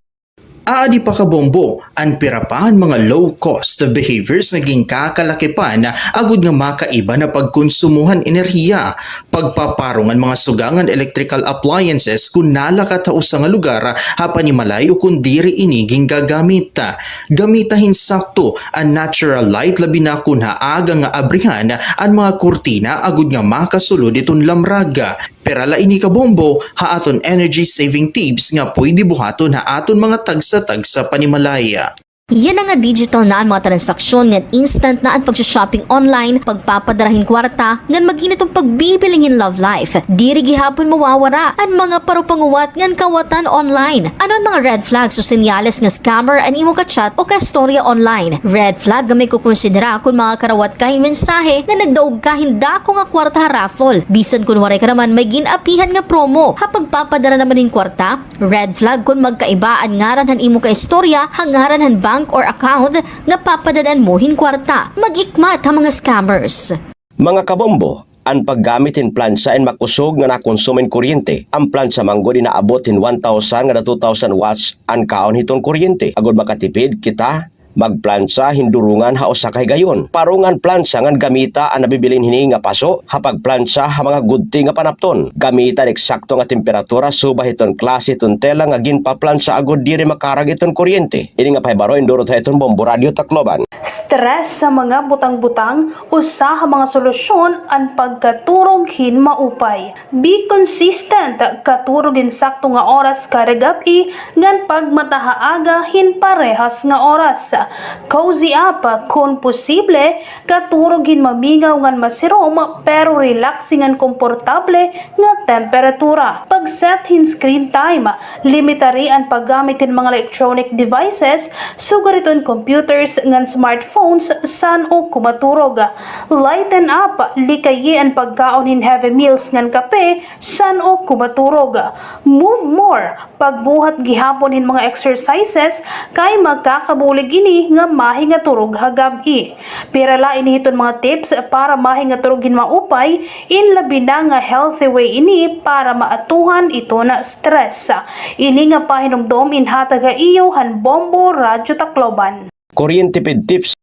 [SPEAKER 6] Aadi pa ka Bombo, ang pirapahan mga low-cost behaviors naging kakalakipan na agud nga makaiba na pagkonsumuhan enerhiya, pagpaparungan mga sugangan electrical appliances kung nalakatao sa nga lugar hapanimalay o kung diri iniging gagamit. Gamitahin sakto ang natural light labi na kung haaga nga abrihan ang mga kurtina agud nga makasulod itong lamraga. Pero laini ka bombo, haaton energy saving tips nga pwede buhaton haaton mga tagsa-tagsa panimalaya.
[SPEAKER 7] Yan ang nga digital na ang mga transaksyon ngan instant na ang pagsha-shopping online, pagpapadarahin kwarta, ngan maginitong pagbibilingin love life. Diri gihapon mawawara ang mga parupanguwat ngan kawatan online. Ano ang mga red flags o senyales nga scammer ang imo ka-chat o ka-storya online? Red flag nga may kukonsidera kung mga karawat kahing mensahe nga nagdaog ka hinda ko nga kwarta raffle. Bisan kung waray ka naman may ginapihan nga promo. Hapag papadara naman yung kwarta, red flag kung magkaiba ang ngaran han imo ka-istorya, hangaran han bank or account nga papadadan mo hin kwarta. Mag-ikmat ang mga scammers.
[SPEAKER 10] Mga kabombo, ang paggamit in plansa and makusog nga nakonsumen kuryente. Ang plansa manggod inaabot in 1,000 nga 2,000 watts ang kaon hiton kuryente. Agod makatipid kita magplansa hindurungan haos sa gayon. Parungan plansa ngan gamita ang nabibilin hini nga paso, hapag plansa ha mga gudti nga panapton. Gamitan eksakto nga temperatura subah iton klase iton tela nga ginpaplansa agod diri makarag iton kuryente. Ini nga pahibaro indurot ha iton Bombo Radio Tacloban.
[SPEAKER 9] Stress sa mga butang-butang, usa sa mga solusyon ang pagkaturog hin maupay. Be consistent, katurogin sakto nga oras kada gabi ngan pagmatahaaga hin parehas nga oras. Cozy up kung posible, katurogin mamingaw ngan masirom pero relaxing ngan komportable nga temperatura. Pag-set hin screen time, limitari ang paggamit hin mga electronic devices, sugariton computers ngan smartphones san o kumaturog. Lighten up, likayi ang pagkaon hin heavy meals ngan kape san o kumaturog. Move more, pagbuhat gihapon hin mga exercises kay magkakabulig ini nga mahi nga turog hagabi. Pero lain iton mga tips para mahi nga turogin maupay in labi na nga healthy way ini para maatuhan ito na stress. Ini nga pahinumdom in hataga iyo han Bombo Radio Tacloban.
[SPEAKER 10] Kuryente pid tips.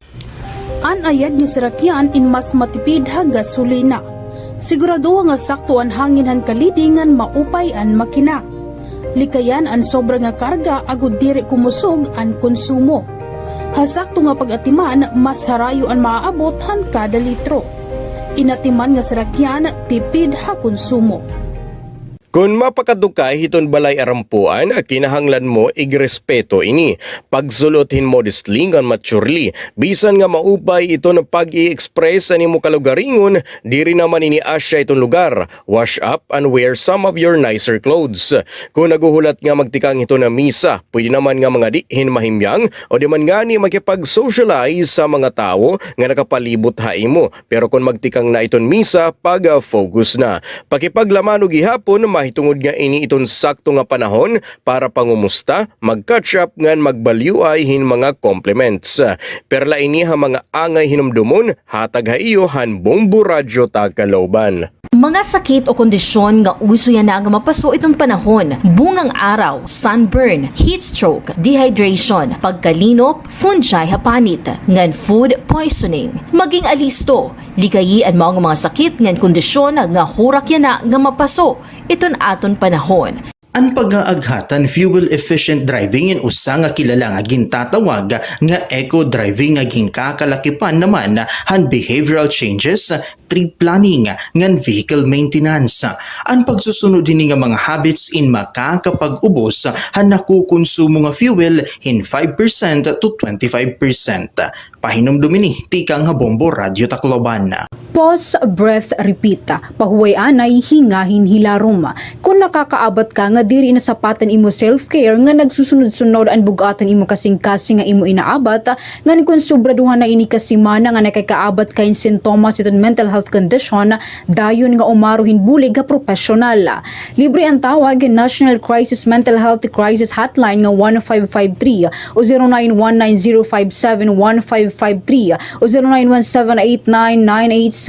[SPEAKER 9] An ayad ni sirakyan in mas matipid ha gasolina. Sigurado nga sakto ang hangin han kalidingan maupay an makina. Likayan an sobra nga karga agud diri kumusog an konsumo. Hasakto nga pag-atiman, mas harayo ang maaabot han kada litro. Inatiman nga sarakyan, tipid ha konsumo.
[SPEAKER 10] Kung mapakadukay hiton balay arampuan, kinahanglan mo igrespeto ini. Pagsulotin modestly ngan maturely, bisan nga maupay ito na pag-i-express sa nimo kalugaringon, diri naman ini asya itong lugar. Wash up and wear some of your nicer clothes. Kung naguhulat nga magtikang ito na misa, pwede naman nga mga dihin mahimyang o di man nga ni makipag-socialize sa mga tao nga nakapalibot haimo. Pero kung magtikang na iton misa, pag-focus na. Pakipaglaman o gihapon, mahitungod nga ini iton sakto nga panahon para pangumusta, mag-catch up ngan magbalyuay hin mga compliments. Perla ini ha mga angay hinumdumon, hatag ha iyo han Bombo Radio Tacloban.
[SPEAKER 7] Mga sakit o kondisyon nga uso yan na nga mapaso itong panahon, bungang araw, sunburn, heat stroke, dehydration, pagkalinop, fungi hapanit, ngan food poisoning. Maging alisto, likayi ang mga sakit ngan kondisyon nga hurak yan na nga mapaso iton aton panahon.
[SPEAKER 6] Ang pag-aaghatan fuel-efficient driving in usa nga kilala nga gintatawag nga eco-driving nga ginkakalakipan naman han behavioral changes, trip planning, ngan vehicle maintenance. Ang pagsusunod din nga mga habits in makakapag-ubos han nakukonsumo nga fuel in 5% to 25%. Pahinom dumini, tikang ha Bombo Radio Tacloban.
[SPEAKER 13] Pause, breath, repeat. Pahuway anay, hingahin hilarom. Kung nakakaabat ka nga diri na sapatan imo self-care nga nagsusunod-sunod ang bugatan imo kasing-kasing nga imo inaabat, nga kung sobraduhan na ini kasimana nga nakakaabat kain sintomas iton mental health condition, dayon nga umaruhin bulig nga profesional. Libre ang tawag National Crisis Mental Health Crisis Hotline nga 1553 o 0919-057-1553 o 0917-899-88727.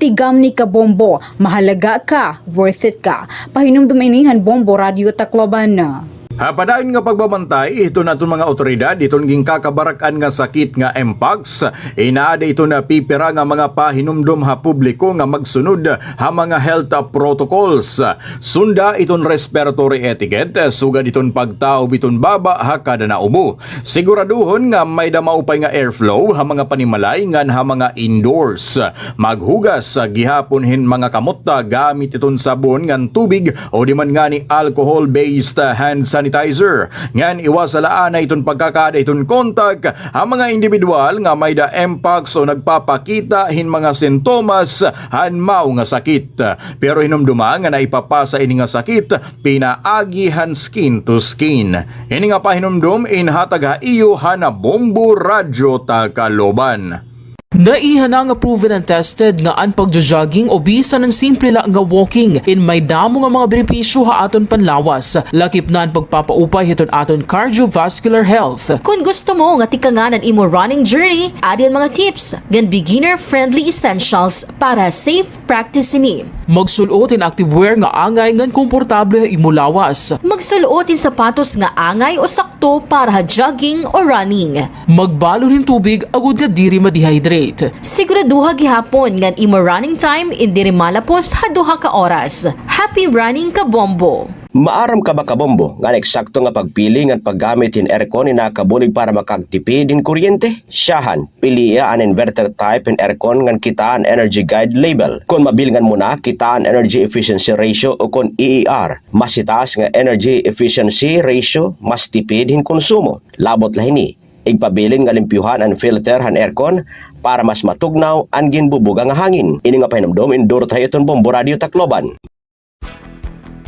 [SPEAKER 13] Tigam ni ka Bombo, mahalaga ka, worth it ka. Pahinom duminihan Bombo Radio Tacloban.
[SPEAKER 14] Padayon nga pagbabantay, ito na itong mga otoridad, itong ging kakabarakan nga sakit nga Mpox. Inaada ito na pipira nga mga pahinumdom ha publiko nga magsunod ha mga health protocols. Sunda itong respiratory etiquette, sugad itong pagtao bitong baba ha kada naubo. Siguraduhon nga may damaupay nga airflow ha mga panimalay ngan ha mga indoors. Maghugas gihapon hin mga kamotta gamit itong sabon ngan tubig o di man nga ni alcohol-based hand sanitizer. Ngan iwasalaan na itong pagkakada itong kontak ang mga individual nga may da Mpox o nagpapakita hin mga sintomas han mao nga sakit. Pero hinumduma nga naipapasa ini nga sakit pinaagihan skin to skin. Ini nga pahinumdum inhatag ha iyo hana Bombo Radyo Tacloban.
[SPEAKER 15] Naiha na nga proven and tested nga ang pagjo-jogging o bisan ng simple lang nga walking in may damo nga mga benepisyo ha aton panlawas. Lakip na ang pagpapaupay hiton aton cardiovascular health.
[SPEAKER 7] Kung gusto mo nga tikangan ang imo running journey, adyan mga tips gan beginner-friendly essentials para safe practice ini.
[SPEAKER 15] Magsulot in activewear nga angay ngan komportable ha imo lawas.
[SPEAKER 7] Magsulot in sapatos nga angay o sakto para ha jogging o running.
[SPEAKER 15] Magbalon in tubig agud nga diri ma-dehydrate.
[SPEAKER 7] Siguraduha gihapon ngan imo running time indiri malapos ha 2 ka oras. Happy running ka Bombo!
[SPEAKER 10] Maaram ka ba kabombo nga eksakto nga pagpili nga paggamit in aircon na kabulig para makagtipid din kuryente? Siyahan, piliya an inverter type in aircon nga kitaan energy guide label. Kung mabilngan mo na, kitaan energy efficiency ratio o kung EER. Mas itaas nga energy efficiency ratio, mas tipid hin konsumo. Labot lahini. Igpabilin nga limpyuhan ang filter han aircon para mas matugnaw ang ginbubuga nga hangin. Ini nga pahinumdom induro tayo itong Bombo Radio Tacloban.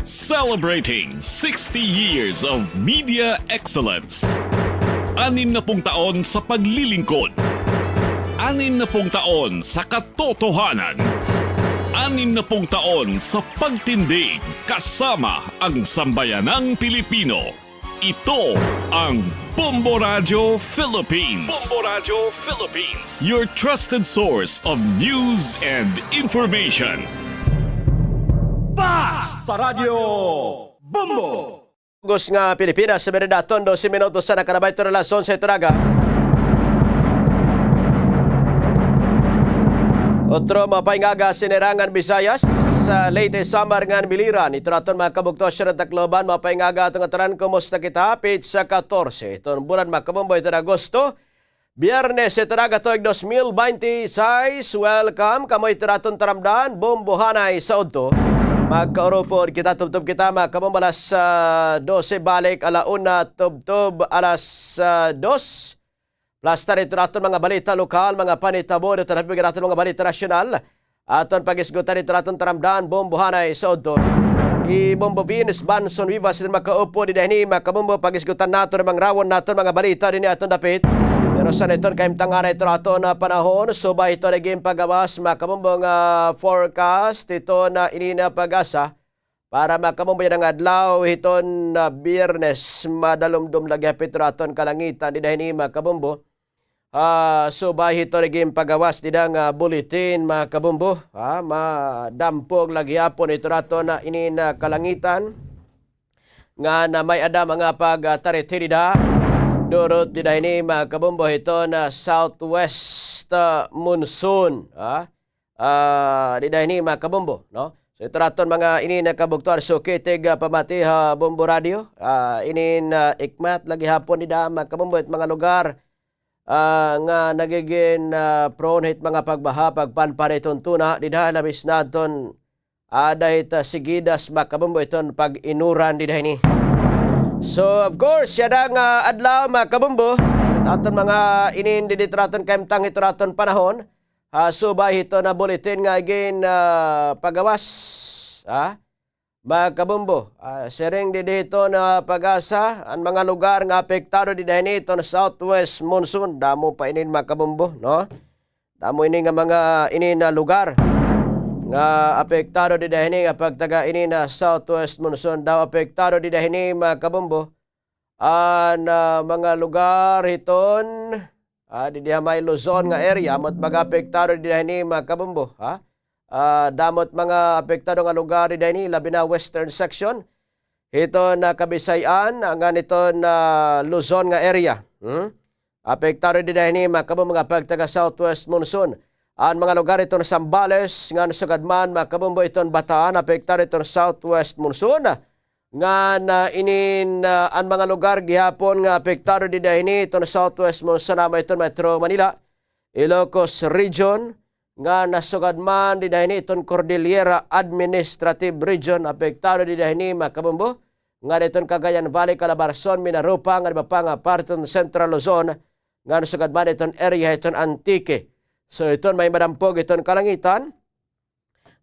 [SPEAKER 11] Celebrating 60 years of media excellence. 60 taon sa paglilingkod. 60 taon sa katotohanan. 60 taon sa pagtindig kasama ang sambayanang Pilipino. Ito ang Bombo Radio Philippines. Bombo Radio Philippines. Your trusted source of news and information.
[SPEAKER 4] Basta Radio Bombo!
[SPEAKER 10] Gus nga Pilipinas sa Meridaton, 12 minutos sa nakarabay ito relasyon sa Ituraga. Otro mapaingaga sinerangan Visayas sa late summer nga biliran. Ito naton mga kabugtosyo ng Tacloban, mapaingaga itong ataran, kumusta kita? Page sa 14. Itong bulan makabumbo ito na Agosto. Biyernes ito na gatoig 2026. Welcome. Kamoy ito naton taramdan. Bombohanay sa Udto. Magkaurupod kita, tubtob kita, makabumbo alas 12 balik, alauna, tubtob alas 2. Plus na rito natin mga balita lokal, mga panitabo, dito na bigyan natin mga balita nasyonal. Aton pag-isgutan rito natin taramdaan, Bombohanay sa Udto. Bombo Venus, Banson, Vivas, din makaupo, din dahini, makabumbo, pag-isgutan natin, mga rawon natin, mga balita, din aton dapit. Pero sa nito, kayong tangan ito natin na panahon, so ba ito naging pagawas, makabumbo nga forecast, ito na inina pag-asa, para makabumbo yan ang adlaw, ito na Biyernes, madalumdum lagi ito natin kalangitan, din dahini, makabumbo. So ba ito naging pagawas, din ang bulletin, makabumbo, madampog lagi hapon, ito natin na inina kalangitan, nga na may ada mga pag-taritirida, durot din ini mga kabumbo ito na southwest monsoon. Din ini mga kabumbo. No? So ito natin mga ini na kabuktuan. So kitig pamati Bombo Radio. Ini na ikmat lagi hapon nida mga kabumbo at mga lugar nga nagiging prone hit mga pagbaha, pagpanparitong tuna. Dida labis natin dahit sigidas mga kabumbo ito pag-inuran din ini. So, of course, yan ang adlaw, mga kabumbo. Aton mga inindiditiraton kaimtang itiraton panahon. So, ba ito na bulletin nga again pagawas. Mga kabumbo, sering dito na pag-asa, ang mga lugar nga apektado dito na southwest monsoon. Damo pa inin mga kabumbo, no? Damo ini nga mga inin na lugar nga apektado di dahini kapag taga ini na southwest monsoon daw apektado di dahini mga kabumbo na mga lugar hiton di diha may Luzon nga area amot mag-apektado di dahini mga kabumbo damot mga apektado nga lugar di dahini labi na western section Ito na Kabisayan, nga nito na Luzon nga area. Apektado din dahil mga pagtaga southwest monsoon. Ang mga lugar ito na Sambales, nga nasugad man, makabumbo ito Bataan, apektado ito na southwest monsoon. Nga na inin ang mga lugar gihapon nga apektado din dahil ito na southwest monsoon na ito Metro Manila, Ilocos Region, nga nasugad man din dahil ito Cordillera Administrative Region, apektado din dahil makabumbo. Nga dito Cagayan Valley, Calabarzon, Minarupa, nga pa nga parte ng Central Luzon, nga nasugad man ito area ito Antique. So ito may madampog ito kalangitan.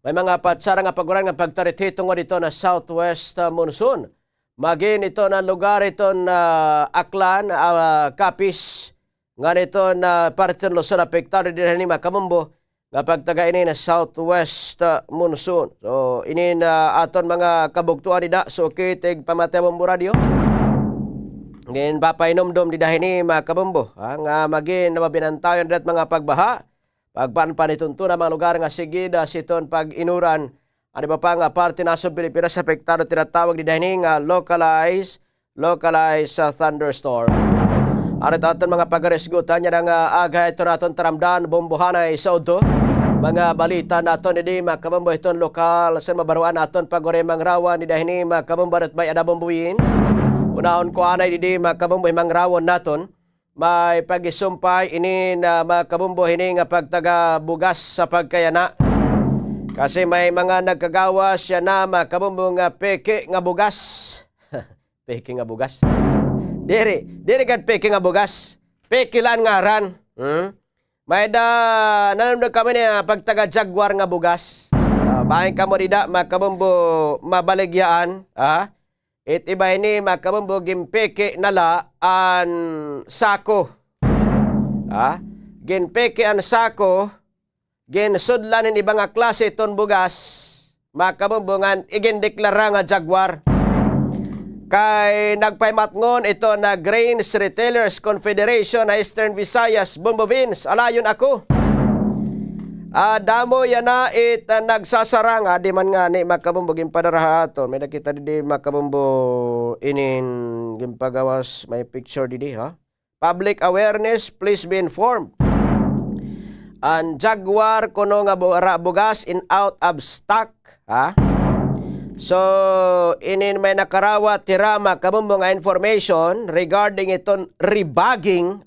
[SPEAKER 10] May mga patsara nga paguran nga pagtaritito nga dito na southwest monsoon. Magin ito na lugar ito na Aklan, Capiz, nga dito na parte ng Luzon apektado din ni Macabombo nga pagtaga ini na southwest monsoon. So ini na aton mga kabugtuan dida so kitig pamatay Bombo Radio. Ngin papainomdom di dahil ni Macabombo nga magin na mabinantayon dat mga pagbaha. Pagpanpan itunto na mga lugar nga sigida siton pag-inuran. Ano ba pa nga parte naso Pilipinas apektado tinatawag di dahil nga localized thunderstorm. Ano aton mga pag-resgutan niya nga aga ito naton taramdan bombohanay sa udo. Mga balita naton hindi Macabombo iton lokal sa mabaruan naton pagoremang rawan di dahil ni Macabombo at may adabombuin. Unaon ko anay di Macabombo imang rawon naton. May pagisumpay ini na Macabombo hini nga pagtaga bugas sa pagkayana. Kasi may mga nagkagawas siya na Macabombo nga peke nga bugas. Peke nga bugas. Diri kad peke nga bugas. Peke lan ngaran. May nanamdag kami niya pagtaga Jaguar nga bugas. Bahin ka mo dida Macabombo mabaligyaan. It iba ini Macabombo gimpeke nala an sako. Ginpeke an sako, ginsudlan in ibang klase ton bugas, Macabombo ngan igindeklara nga Jaguar. Kay nagpaymatngon ito na Grains Retailers Confederation na Eastern Visayas, Bombo Vince, alayon ako. Damo yan na nagsasara nga, di man nga ni Macabombo gimpadaraha ato. May nakita di Macabombo inin gimpagawas, may picture di ha. Public awareness, please be informed. Ang Jaguar kuno nga bugas in out of stock. So, inin may nakarawa tira Macabombo nga information regarding iton rebagging.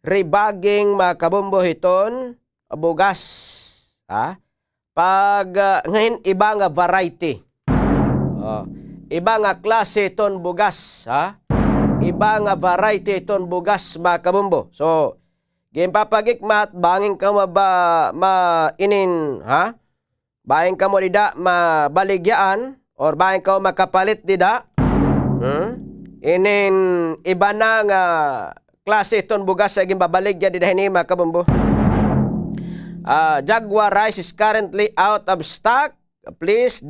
[SPEAKER 10] Rebagging Macabombo hiton bugas. Pag ngayon iba nga variety. Iba nga klase ton bugas. Iba nga variety ton bugas Macabombo. So, gimpapagikmat banging ka inin banging ka mo dida mabaligyaan or banging ka makapalit dida. Inin iba na nga klase iton bugas sa gimbabaligya di dahil ni Macabombo. Jaguar rice is currently out of stock. Please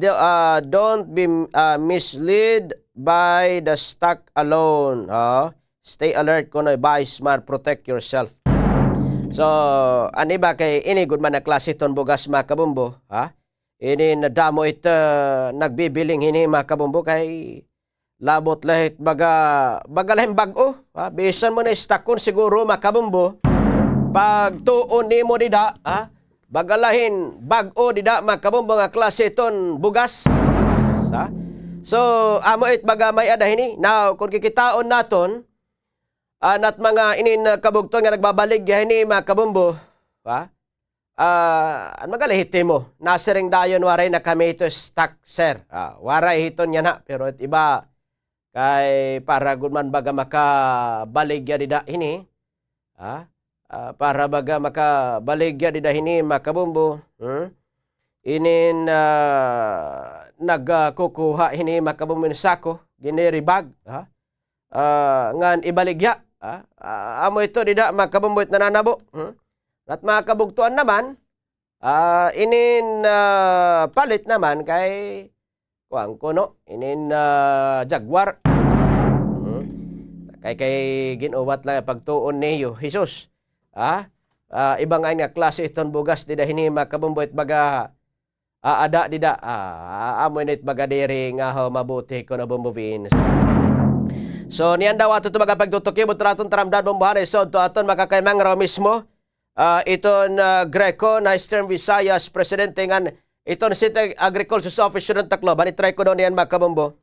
[SPEAKER 10] don't be misled by the stock alone. Stay alert kuno, buy smart, protect yourself. So, ani ba kay ini good man na klase iton bugas Macabombo? Ini nadamo ito nagbibiling hini Macabombo kay labot lahit baga lahim bago. Bisan mo na istakon siguro Macabombo. Pag tuon ni mo dida, bagalahin bago dida Macabombo nga klase ton bugas. So, amo it baga may adahini. Now, kung kikitaon naton, anat mga inin kabugton nga nagbabalig ni Macabombo, magalihiti mo. Nasiring dayon waray na kami ito stock, sir. Waray hiton yan ha. Pero it iba, kay para good man baga makabaligya dida hini para baga makabaligya dida hini Macabombo inin nagkukuha hini Macabombo ng sako giniribag ngan ibaligya amo ito dida Macabombo it nananabo at makabugtuan naman inin palit naman kay kuang kuno inin Jaguar. Kay ginuwat lang pagtuon niyo Jesus. Ibang nga klase iton bugas di dahil ni Macabombo it baga Ada dida. Amo init bagadiri nga ho mabuti ko na bumbuvin. So niyan daw ato tumaga pagtutuki butraton taramdan bombahan so to aton makakaymang raw mismo. Iton Greco na Eastern Visayas presidente ngan iton City Agriculture Officer ng Tacloban itry ko daw niyan makabombo.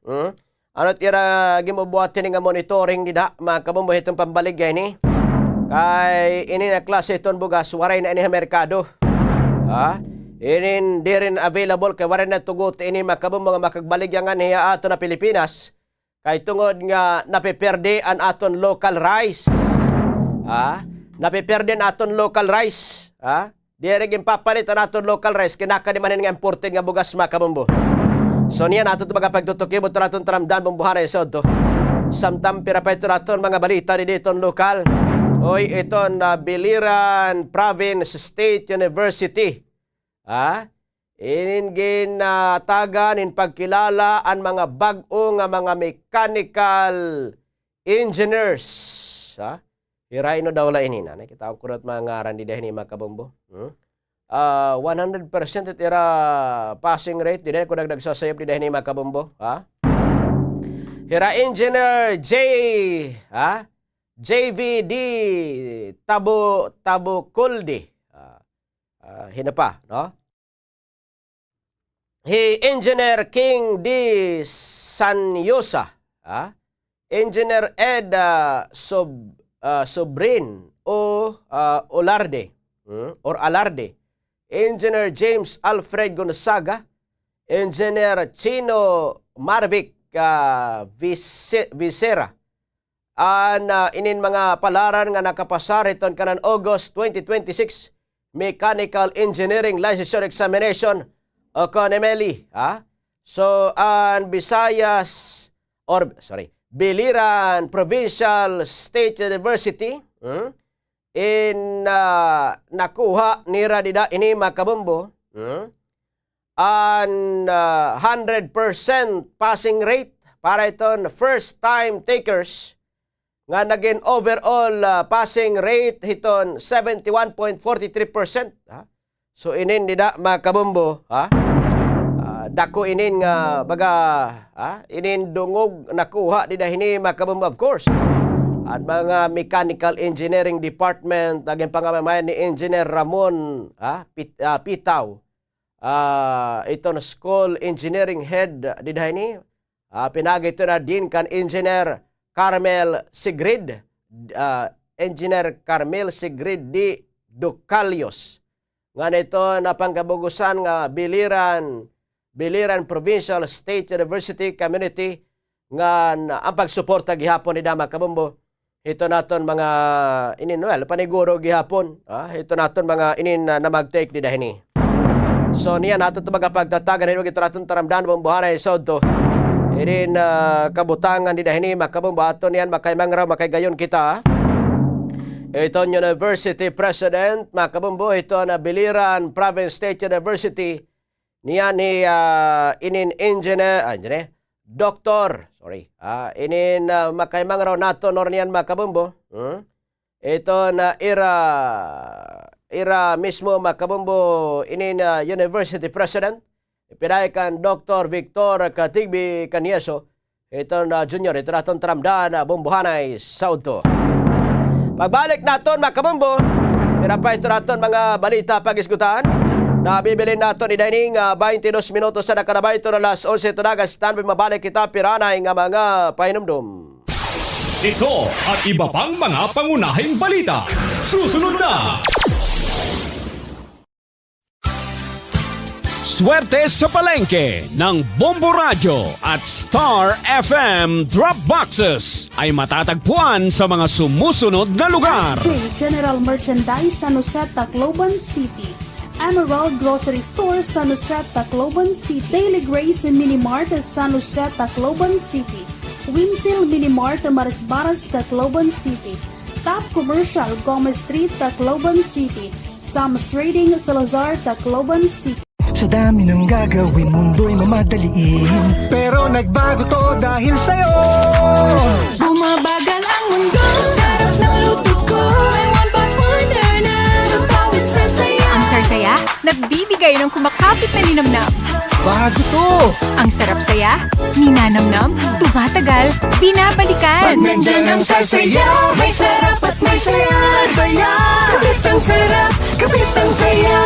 [SPEAKER 10] Ano tira gimubuhatin nga monitoring dida makabombo itong pambaligay ni. Kay ini na klase iton bugas waray na ini merkado. Ini di rin available kay waray na tugot ini makabombo nga makagbaligyan nga niya ato na Pilipinas. Kay tungod nga napiperde ang aton local rice. Napiperde ang aton local rice. Di rin impapalit ang aton local rice. Kinakadimanin nga imported nga bugas makabombo. So niyan aton magapagtutuki mo aton taramdan bumbuhan ay sod to. Samtam pirapay aton mga balita di diton lokal. Oy iton Biliran Province State University. Inin ginatagan in pagkilala ang mga bag-o nga mga mechanical engineers. Hirain no daw lain ina. Nakita ko kurot mga ngaran di dahil ni makabombo. 100% itira passing rate. Di dahil ko nagdagsasayap di dahil ni makabombo. Hira engineer JVD Tabo Kuldi. Hinapa, no? Engineer King D. Sanyosa, Engineer Ed Sobrin Olarde, or Alarde, Engineer James Alfred Gonzaga, Engineer Chino Marvic Visera, inin mga palaran nga nakapasar iton kanan August 2026 Mechanical Engineering Licensure Examination o Conemeli. So, Biliran Provincial State University nakuha ni Radida ini makabombo 100% passing rate para iton first time takers nga naging overall passing rate hiton 71.43%. So inin dida makabombo dako inin nga baga inin dungog nakuha dida hini makabombo of course. At mga mechanical engineering department naging pangamayan ni Engineer Ramon Pitaw. Ito na school engineering head dida hini pinagito na din kan Engineer Carmel Sigrid Engineer Carmel Sigrid di Ducalios. Nga nito na pangkabugusan nga Biliran Provincial State University Community nga ang pagsuporta gihapon ni Dama Kabombo. Ito naton mga paniguro gihapon. Ito naton mga na mag-take ni dahini. So niya nato ito magapagtatagan ito naton taramdan bumbuhan ay sod to. Inin kabutangan ni dahini makabombo aton yan makaymangraw makaygayon kita. Ito University President makabombo ito na Biliran Province State University niya ni inin engineer Doctor inin makaymangraw nato nor niyan makabombo. Ito na ira mismo makabombo inin University President ipinaykan Dr. Victor Katigbi Canieso ito na junior ito naton taramdan bumbuhanay Sauto. Pagbalik naton makabombo, pinapay ito naton mga balita pagisgutan. Nabibilin naton idahining 22 minutos sa nakarabay ito na alas 11 ito na standby mabalik kita piranay nga mga pahinumdum.
[SPEAKER 11] Ito at iba pang mga pangunahing balita. Susunod na! Swerte sa palengke ng Bombo Radio at Star FM Drop Boxes ay matatagpuan sa mga sumusunod na lugar.
[SPEAKER 9] General Merchandise San Jose, Tacloban City. Emerald Grocery Store San Jose, Tacloban City. Daily Grace Mini Mart San Jose, Tacloban City. Winsil Mini Mart Marisbaras, Tacloban City. Top Commercial Gomez Street, Tacloban City. Sam's Trading Salazar, Tacloban City.
[SPEAKER 16] Sa dami ng gagawin, mundo'y mamadaliin. Pero nagbago to dahil sa'yo.
[SPEAKER 17] Bumabagal ang mundo sa sarap ng luto ko. I want but wonder na. Ang bawat sarsaya.
[SPEAKER 18] Ang sarsaya?
[SPEAKER 17] nagbibigay ng kumakapit na linamnam.
[SPEAKER 16] Bago to!
[SPEAKER 17] Ang sarap saya, ninanamnam, tumatagal, binabalikan.
[SPEAKER 16] Pag nandyan ang sasayaw, may sarap at may saya. Kapit ang sarap, kapit ang saya.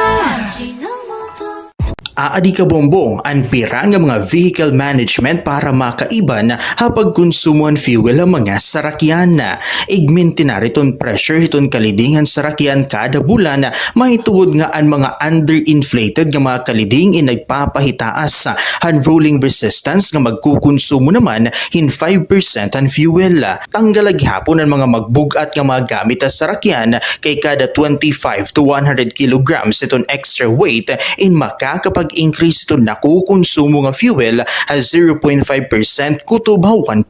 [SPEAKER 6] Aadi ka bombong ang pira nga mga vehicle management para makaiban hapag konsumuan fuel ang mga sarakyan. Igminti na riton pressure hiton kalidingan sarakyan kada bulan mahituod nga ang mga underinflated nga mga kaliding nagpapahitaas han rolling resistance nga magkukonsumo naman hin 5% ang fuel. Tanggalag hapon ang mga magbugat nga mga gamit sa sarakyan kay kada 25 to 100 kilograms iton extra weight in makakapag-increase ito nakukonsumo nga fuel as 0.5% kutob 1%.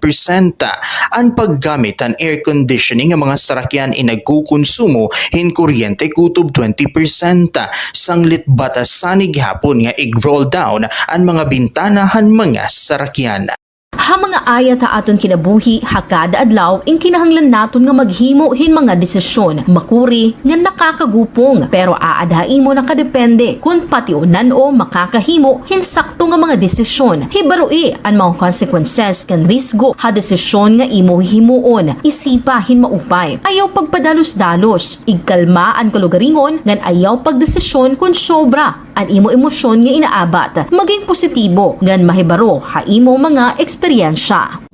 [SPEAKER 6] Ang paggamit ang air conditioning nga mga sarakyan nagkukonsumo hin kuryente kutob 20%. Sanglit batasanig hapon nga i-roll down ang mga bintanahan mga sarakyan.
[SPEAKER 7] Ha mga ayat ha aton kinabuhi hakada adlaw ing kinahanglan naton nga maghimo hin mga desisyon makuri nga nakakagupong pero aadhain mo nakadepende kung patiunan o makakahimo hin sakto nga mga desisyon. Hibaroi ang mga consequences kan risgo ha desisyon nga imo himuon. Isipa hin maupay. Ayaw pagpadalos-dalos. Igkalma ang kalugaringon ngan ayaw pagdesisyon kung sobra ang imo emosyon nga inaabat. Maging positibo ngan mahibaro ha imo mga eksperyensya.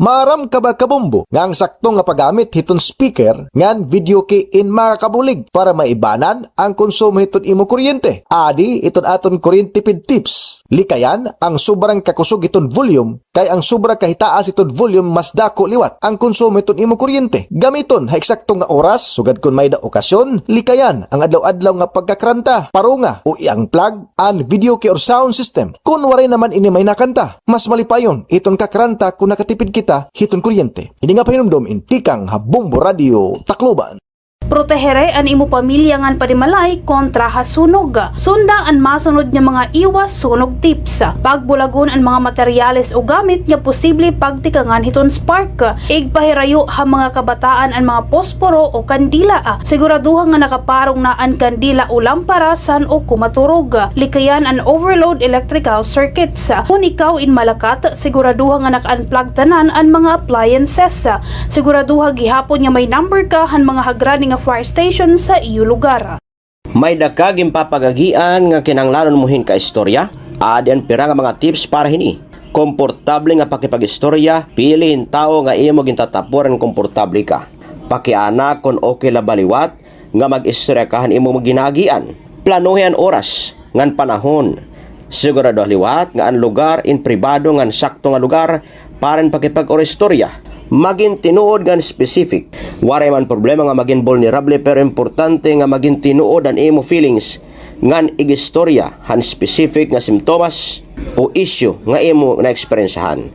[SPEAKER 8] Maram ka ba kabombo nga ang sakto nga paggamit hiton speaker ngan video kay in makakabulig para maibanan ang konsumo hiton imo kuryente. Adi iton aton kuryente tipid tips. Likayan ang sobrang kakusog iton volume kay ang sobra kahitaas iton volume mas dako liwat ang konsumo hiton imo kuryente. Gamiton ha eksakto nga oras sugad kun may da okasyon. Likayan ang adlaw-adlaw nga pagkakranta, parunga o iyang plug an video key or sound system. Kung waray naman ini may nakanta, mas malipayon iton kakranta kung nakatipid kita hiton kuryente. Hindi nga pahinumdom intikang Bombo Radio Tacloban.
[SPEAKER 9] Protehere an imo pamilya ngan panimalay kontra hasunog. Sunda ang masunod nga mga iwas sunog tips. Pagbulagon ang mga materyales o gamit nga posible pagtikangan hiton spark. Igpahirayo ha mga kabataan ang mga posporo o kandila. Siguraduha nga nakaparong na ang kandila o lamparasan o kumaturog. Likayan ang overload electrical circuits. Kung ikaw in Malakat, siguraduha nga naka-unplug tanan ang mga appliances. Siguraduha gihapon nga may number ka han mga hagrani nga fire station sa iyo lugar.
[SPEAKER 10] May dakaging papagagian nga kinanglanon muhin ka istorya, adi ang pira nga mga tips para hini. Komportable nga pakipag-istorya, piliin tao nga imo gintatapuran komportable ka. Pakiana kon okay la baliwat nga mag-istorya kahan imo maginagian. Planuhin oras ngan panahon. Sigurado liwat nga ang lugar in pribado ngan sakto nga lugar para pakipag-istorya. Maging tinuod gan specific. Waray man problema nga maging vulnerable pero importante nga maging tinuod ang imo feelings ngan igistorya han specific nga simptomas o issue nga imo na eksperyensahan.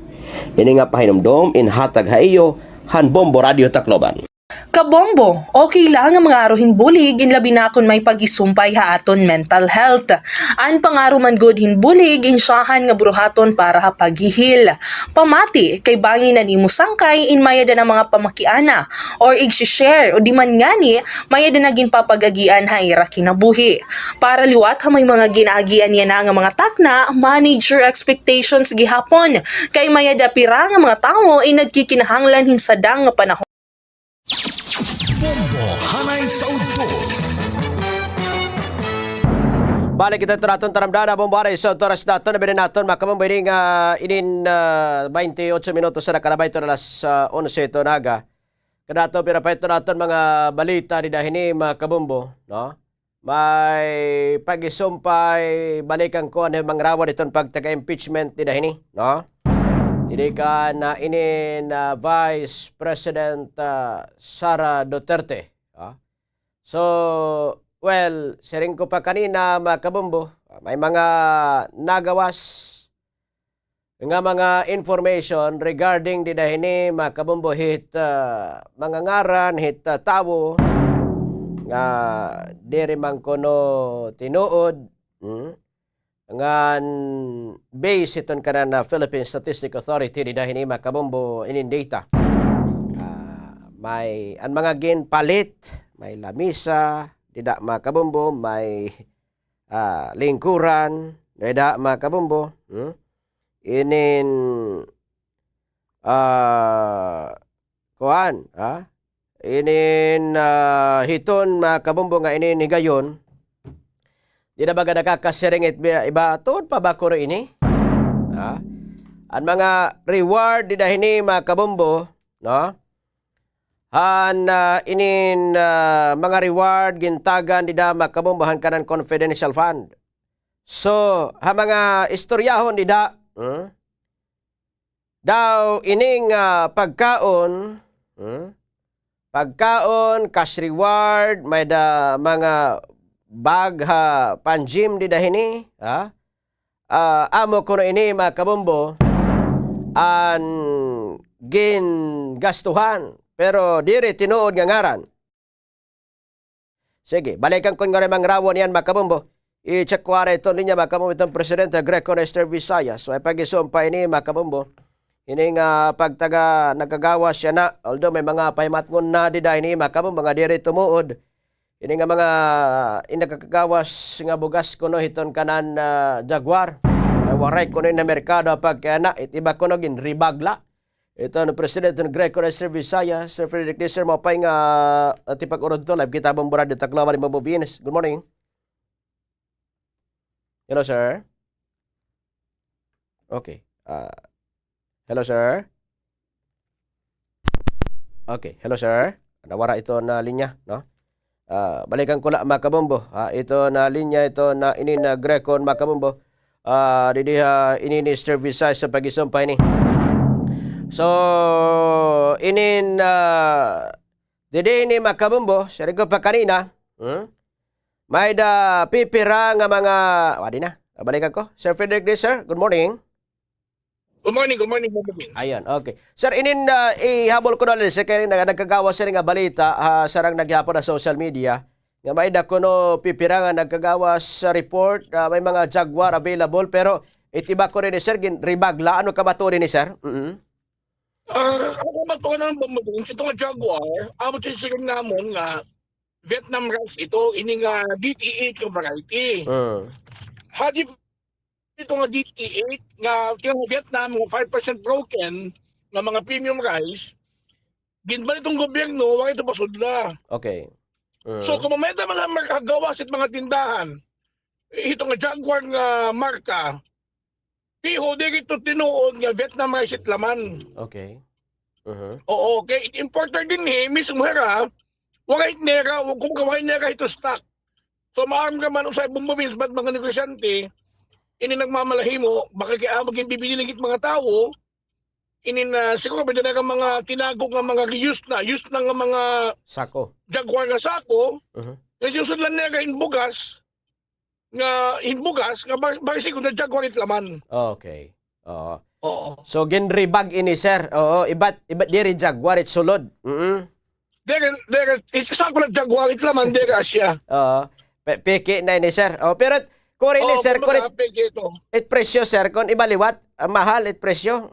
[SPEAKER 10] Ini nga pahinumdom in hatag haiyo han Bombo Radio Tacloban.
[SPEAKER 12] Kabombo, okay lang ang mga aruhin bulig in labi na kung may pag-isumpay ha aton mental health. An pangaro man good hin bulig in syahan nga buruhaton para ha paghihil. Pamati kay bangin na nimo sangkay in mayada na mga pamakiana or i-share o di man ngani mayada na gin papagagian ha ira kinabuhi. Para liwat ha may mga ginagian yan na nga mga takna, manage your expectations gihapon. Kay mayada pira nga mga tao ay nagkikinahanglan hin sadang nga panahon.
[SPEAKER 11] Bombo Hanay sa Udto.
[SPEAKER 10] Balik kita naton taramdana Bombo sa oras naton na naton makamambaying inin 28 minutos na nakalabay ito na alas 11 ito naga. Kanato pinapay ito naton mga balita ni dahini mga kabombo, no? May pag-isumpay balikan ko ano mga rawan itong pagtaga-impeachment ni dahini, no? Dilikan na inin Vice President Sara Duterte. So, well, sharing ko pa kanina mga kabombo, may mga nagawas nga mga information regarding di dahini mga kabombo hit mga ngaran, hit tao nga diri man kono tinuod. Ngan base iton kana na Philippine Statistics Authority di dahini makabombo inin data. May ang mga ginpalit, may lamisa, dida makabombo, may lingkuran, dada mga kabombo. Inin kuan, inin hiton mga kabombo nga inin higayon. Di na baga nakakasiringit iba tuod pa ba ko ini? Ang mga reward di dahini mga kabombo, no? Inin mga reward gintagan di da mga kabombo han kanan confidential fund. So, mga istoryahon di da, daw ining pagkaon, cash reward, may da mga bag panjim di dahini, amo kuno ini mga kabombo, an gin gastuhan, pero diri tinuod nga ngaran. Sige, balikan ko nga rin mga rawon yan mga kabombo. I-check ko rin ito niya mga kabombo itong Presidente Greco Nestor Visayas. So, pag-isumpa ini mga kabombo. Ini nga pagtaga nagkagawas siya na, although may mga pahimatngon na dida ini mga kabombo, mga diri tumuod. Ini nga mga inagkagawas nga bugas kuno hiton kanan Jaguar. Waray kuno na merkado pag kaya na, itiba kuno gin ribagla. Ito ang Presidente Greco Nestor Visayas, Sir Frederick Nisser, mapay nga tipag-urod to, live kita bumburad di Tacloban, ni Mabubinas. Good morning. Hello, sir. Okay. Hello, sir. Okay. Hello, sir. Nawara ito na linya, no? Balikan ko lang, mga kabombo. Ito na linya, ito na ini na Greco, mga kabombo. Didi ini ni service sa pag-isumpay ni. So, inin didi ini mga kabombo, sari ko pa kanina, may da pipira nga mga, wadi na, balikan ko. Sir Frederick Nisser, good morning.
[SPEAKER 18] Good morning, Bobin.
[SPEAKER 10] Ayan, okay. Sir, inin ihabol ko na rin sa kayo nagkagawa sa nga balita sarang nagyapon na social media nga may da kuno pipira nga nagkagawa sa report may mga Jaguar available pero itiba ko rin ni Sir ribagla ano ka ba to rin ni Sir?
[SPEAKER 18] Ako ba ito ng Bobin? Ito nga Jaguar, abot sa sigang namon nga Vietnam rice ito, ini nga DT8 yung variety. Hadi ito nga DT8 nga yung Vietnam 5% broken nga mga premium rice, ginban itong gobyerno, wala ito pasudla.
[SPEAKER 10] Okay.
[SPEAKER 18] So kung mamaya man lang makagawa sa mga tindahan, ito nga Jaguar nga marka, piho, di ito tinuod nga Vietnam rice at laman.
[SPEAKER 10] Okay.
[SPEAKER 18] Oo, okay. Importer din mismo hera, wala itnera, kung kaway nera ito stock. So maaram ka man sa ibang mabins, ba't mga negosyante, ini nagmamalahi mo, baka kaya maging bibilingit mga tao, ini na siguro ba dyan ka mga tinago nga mga used na nga mga
[SPEAKER 10] sako.
[SPEAKER 18] Jaguar nga sako, kasi yung sudlan nera inbugas, nga baka siguro na Jaguar itlaman.
[SPEAKER 10] Okay. Oo. So ginribag ini Sir. Oo, ibat diri Jaguar it sulod.
[SPEAKER 18] Dere, isasako lang Jaguar itlaman, dere asya.
[SPEAKER 10] Oo. Peke na ini Sir. Oh, pero kung ini Sir, kung it presyo Sir, kung ibaliwat, mahal it presyo.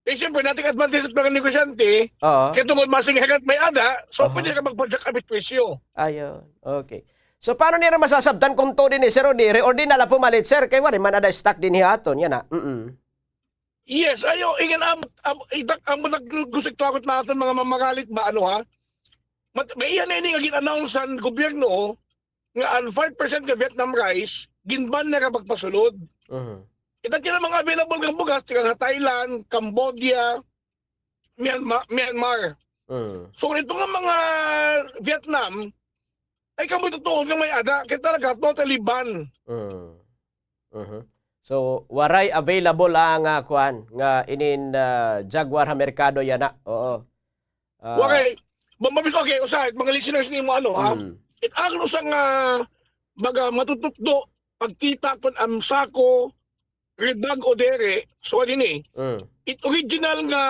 [SPEAKER 18] Siyempre, nating advantage at mga negosyante, kaya tungkol masing hagat may ada, so pwede ka magpadyak abit presyo.
[SPEAKER 10] Ayun, okay. So, paano nila masasabtan kung to din ni Sir o di nala pumalit Sir, kaya wala man ada stock din hiaton, yan na.
[SPEAKER 18] Yes, ayo, ingin ang nagusik takot natin mga mamagalit ba, ano ha? May iyan na ini nga announce ang gobyerno nga ang 5% nga Vietnam rice, ginban na ka magpasulod. Itang kila mga available kang bugas, tika Thailand, Cambodia, Myanmar. So ito nga mga Vietnam, ay kamo tutuon nga may ada, kaya talaga totally ban.
[SPEAKER 10] So, waray available ang kuan nga inin Jaguar ha merkado yan na. Oo.
[SPEAKER 18] Okay. Mabis okay, usahit mga listeners ni mo ano ha. It ang usang baga matutukdo pagkita kon ang sako ribag o dere so din it original nga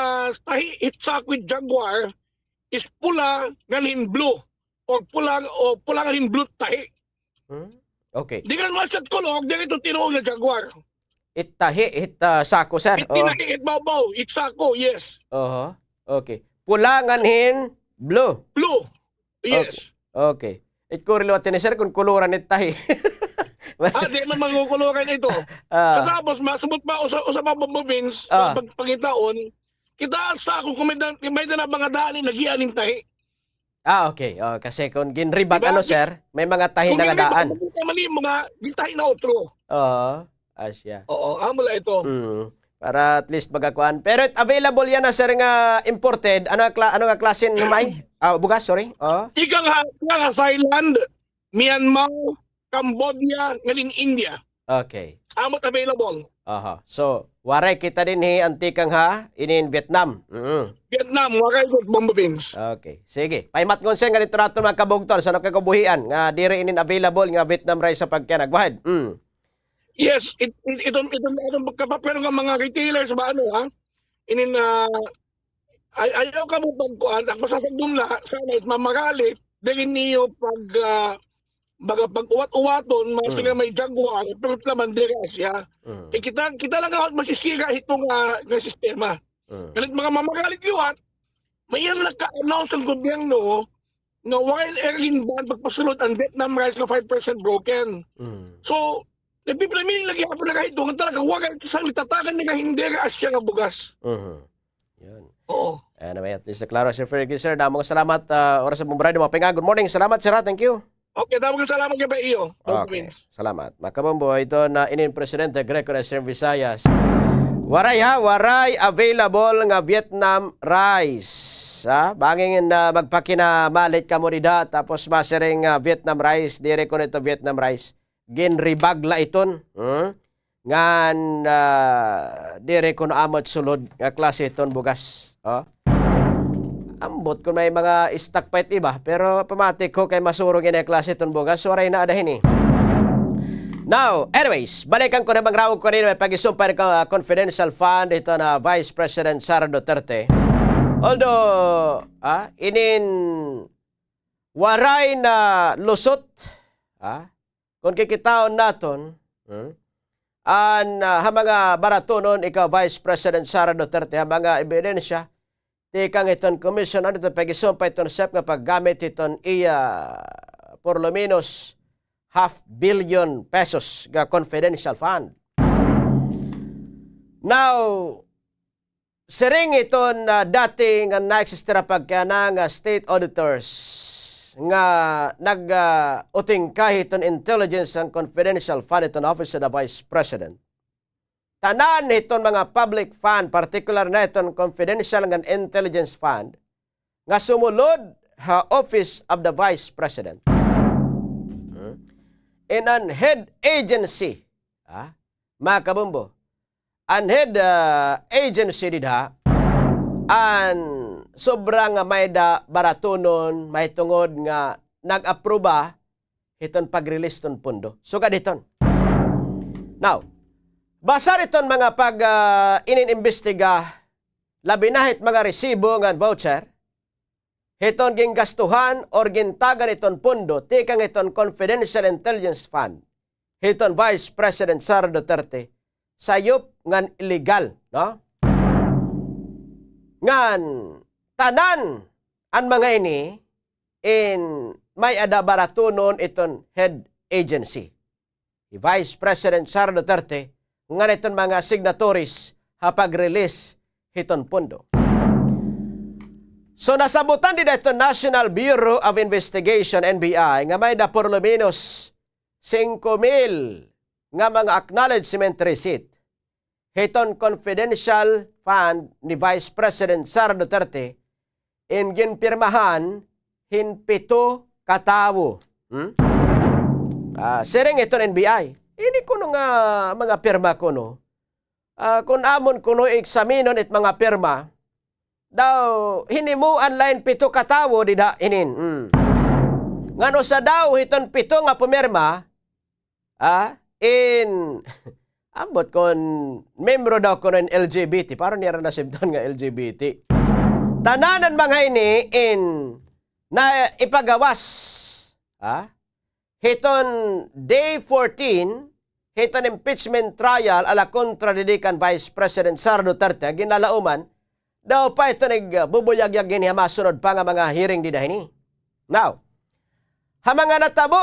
[SPEAKER 18] tahi it sako with Jaguar is pula ngalin blue or pula ngalin blue tahi.
[SPEAKER 10] Okay.
[SPEAKER 18] Di kan masat kolog dere ito tinuog nga Jaguar.
[SPEAKER 10] It sako Sir.
[SPEAKER 18] It babaw, it sako, yes.
[SPEAKER 10] Okay. Pula nganhin blue.
[SPEAKER 18] Blue. Yes.
[SPEAKER 10] Okay. Ikurilo at sir kung kuluran it tahi.
[SPEAKER 18] Di man mangukulukan ito.
[SPEAKER 10] Ah.
[SPEAKER 18] So tapos, masabot pa usa pa Vince, pagpangitaon, kita sa ako kung may na mga daan nagianing tahi.
[SPEAKER 10] Okay. Kasi kung ginribag sir, may mga tahi na nga daan.
[SPEAKER 18] Kung mali mo nga, di tahi na otro.
[SPEAKER 10] Asya.
[SPEAKER 18] Oo, amula ito.
[SPEAKER 10] Para at least magakuan. Pero available yan na sir nga imported. Ano nga klase numay? Bugas, sorry.
[SPEAKER 18] Ika nga Thailand, Myanmar, Cambodia, ngaling India.
[SPEAKER 10] Okay.
[SPEAKER 18] Amot available.
[SPEAKER 10] So, waray kita din antikang in Vietnam.
[SPEAKER 18] Vietnam, waray good Bombo Beans.
[SPEAKER 10] Okay. Sige. Paimat ngon nga dito nato mga kabugtor sa nakakubuhian nga dire inin available nga Vietnam rice sa pagkanag. Wahid.
[SPEAKER 18] Yes, itong kapapero nga mga retailers ba inin ayaw ka mo pagkuan, ako sasagdum na sana mamagalit dahil niyo pag uwat-uwaton, sila may jaguar, pero naman dira siya. Kita lang ako masisira itong sistema. Kalit mga mamagalit liwat, may yan nagka-announce ang gobyerno na while Erlin ban pagpasulot ang Vietnam rice na 5% broken. So, nagpipreming lagi ako na kahit doon talaga huwag isang litatakan nila hindi asya nga bugas.
[SPEAKER 10] Yun.
[SPEAKER 18] Oo.
[SPEAKER 10] May at least na klaro, Sir Fergie, sir. Damang salamat. Oras sa Mumbrado, mapinga. Good morning. Salamat, sir. Thank you.
[SPEAKER 18] Okay, damang salamat kay iyo.
[SPEAKER 10] Okay. Salamat. Makabombo, ito na inin Presidente Greco na Sir Visayas. Waray available nga Vietnam rice. Bangin na magpakinamalit ka mo nida, tapos masering Vietnam rice, dire ko nito Vietnam rice. Ginribag la iton. Ngan dire ko na amot sulod nga klase iton bugas. Ambot kung may mga stockpile iba, pero pamatik ko kay masurong yung klase itong bugas, waray na adahin Now, anyways, balikan ko na magrawag ko rin may pag-isumpay ng confidential fund ito na Vice President Sara Duterte. Although, waray na lusot, kung kikitaon naton, mga baratunon, ikaw Vice President Sara Duterte, mga ebidensya, tikang iton commission ano ito pag-isumpay iton sep nga paggamit iton por lo menos 500 million pesos nga confidential fund. Now, siring iton dating na-existira pagkana nga state auditors nga nag-uting kahit iton intelligence and confidential fund iton Office of the Vice President. Tanan iton mga public fund, particular na iton confidential and intelligence fund, nga sumulod Office of the Vice President. In an head agency, mga kabumbo, an head agency didha, an sobrang may baratunon, may tungod nga nag-aproba iton pag-release ton pundo. So kaditon. Now, basa riton mga iniimbestiga labi na hit mga resibo nga voucher, hiton ging gastuhan or gintagan iton pundo, tikang iton confidential intelligence fund, hiton Vice President Sara Duterte, sayop ngan illegal, no? Ngan tanan ang mga ini in may adabaratunon iton head agency. Vice President Sara Duterte, nga iton mga signatories pag-release hiton pundo. So nasabutan din ito National Bureau of Investigation, NBI, nga may da por lo menos 5,000 nga mga acknowledgement receipt. Hiton confidential fund ni Vice President Sara Duterte in ginpirmahan hinpito katawo. Siring iton NBI. Ini kuno nga mga pirma kuno. Kung amon kuno eksaminon it mga pirma, daw hinimuan lain pito katawo dida inin. Ngano sa daw hiton pito nga pumirma, in ambot kon membro daw kuno in LGBT, parang niya na simton nga LGBT. Tananan mga ini in na ipagawas, hiton day 14, hiton impeachment trial ala kontra didikan Vice President Sara Duterte, ginalauman, daw pa ito nagbubuyag-yag gini masunod pa nga mga hearing di dahini. Now, Ha mga natabo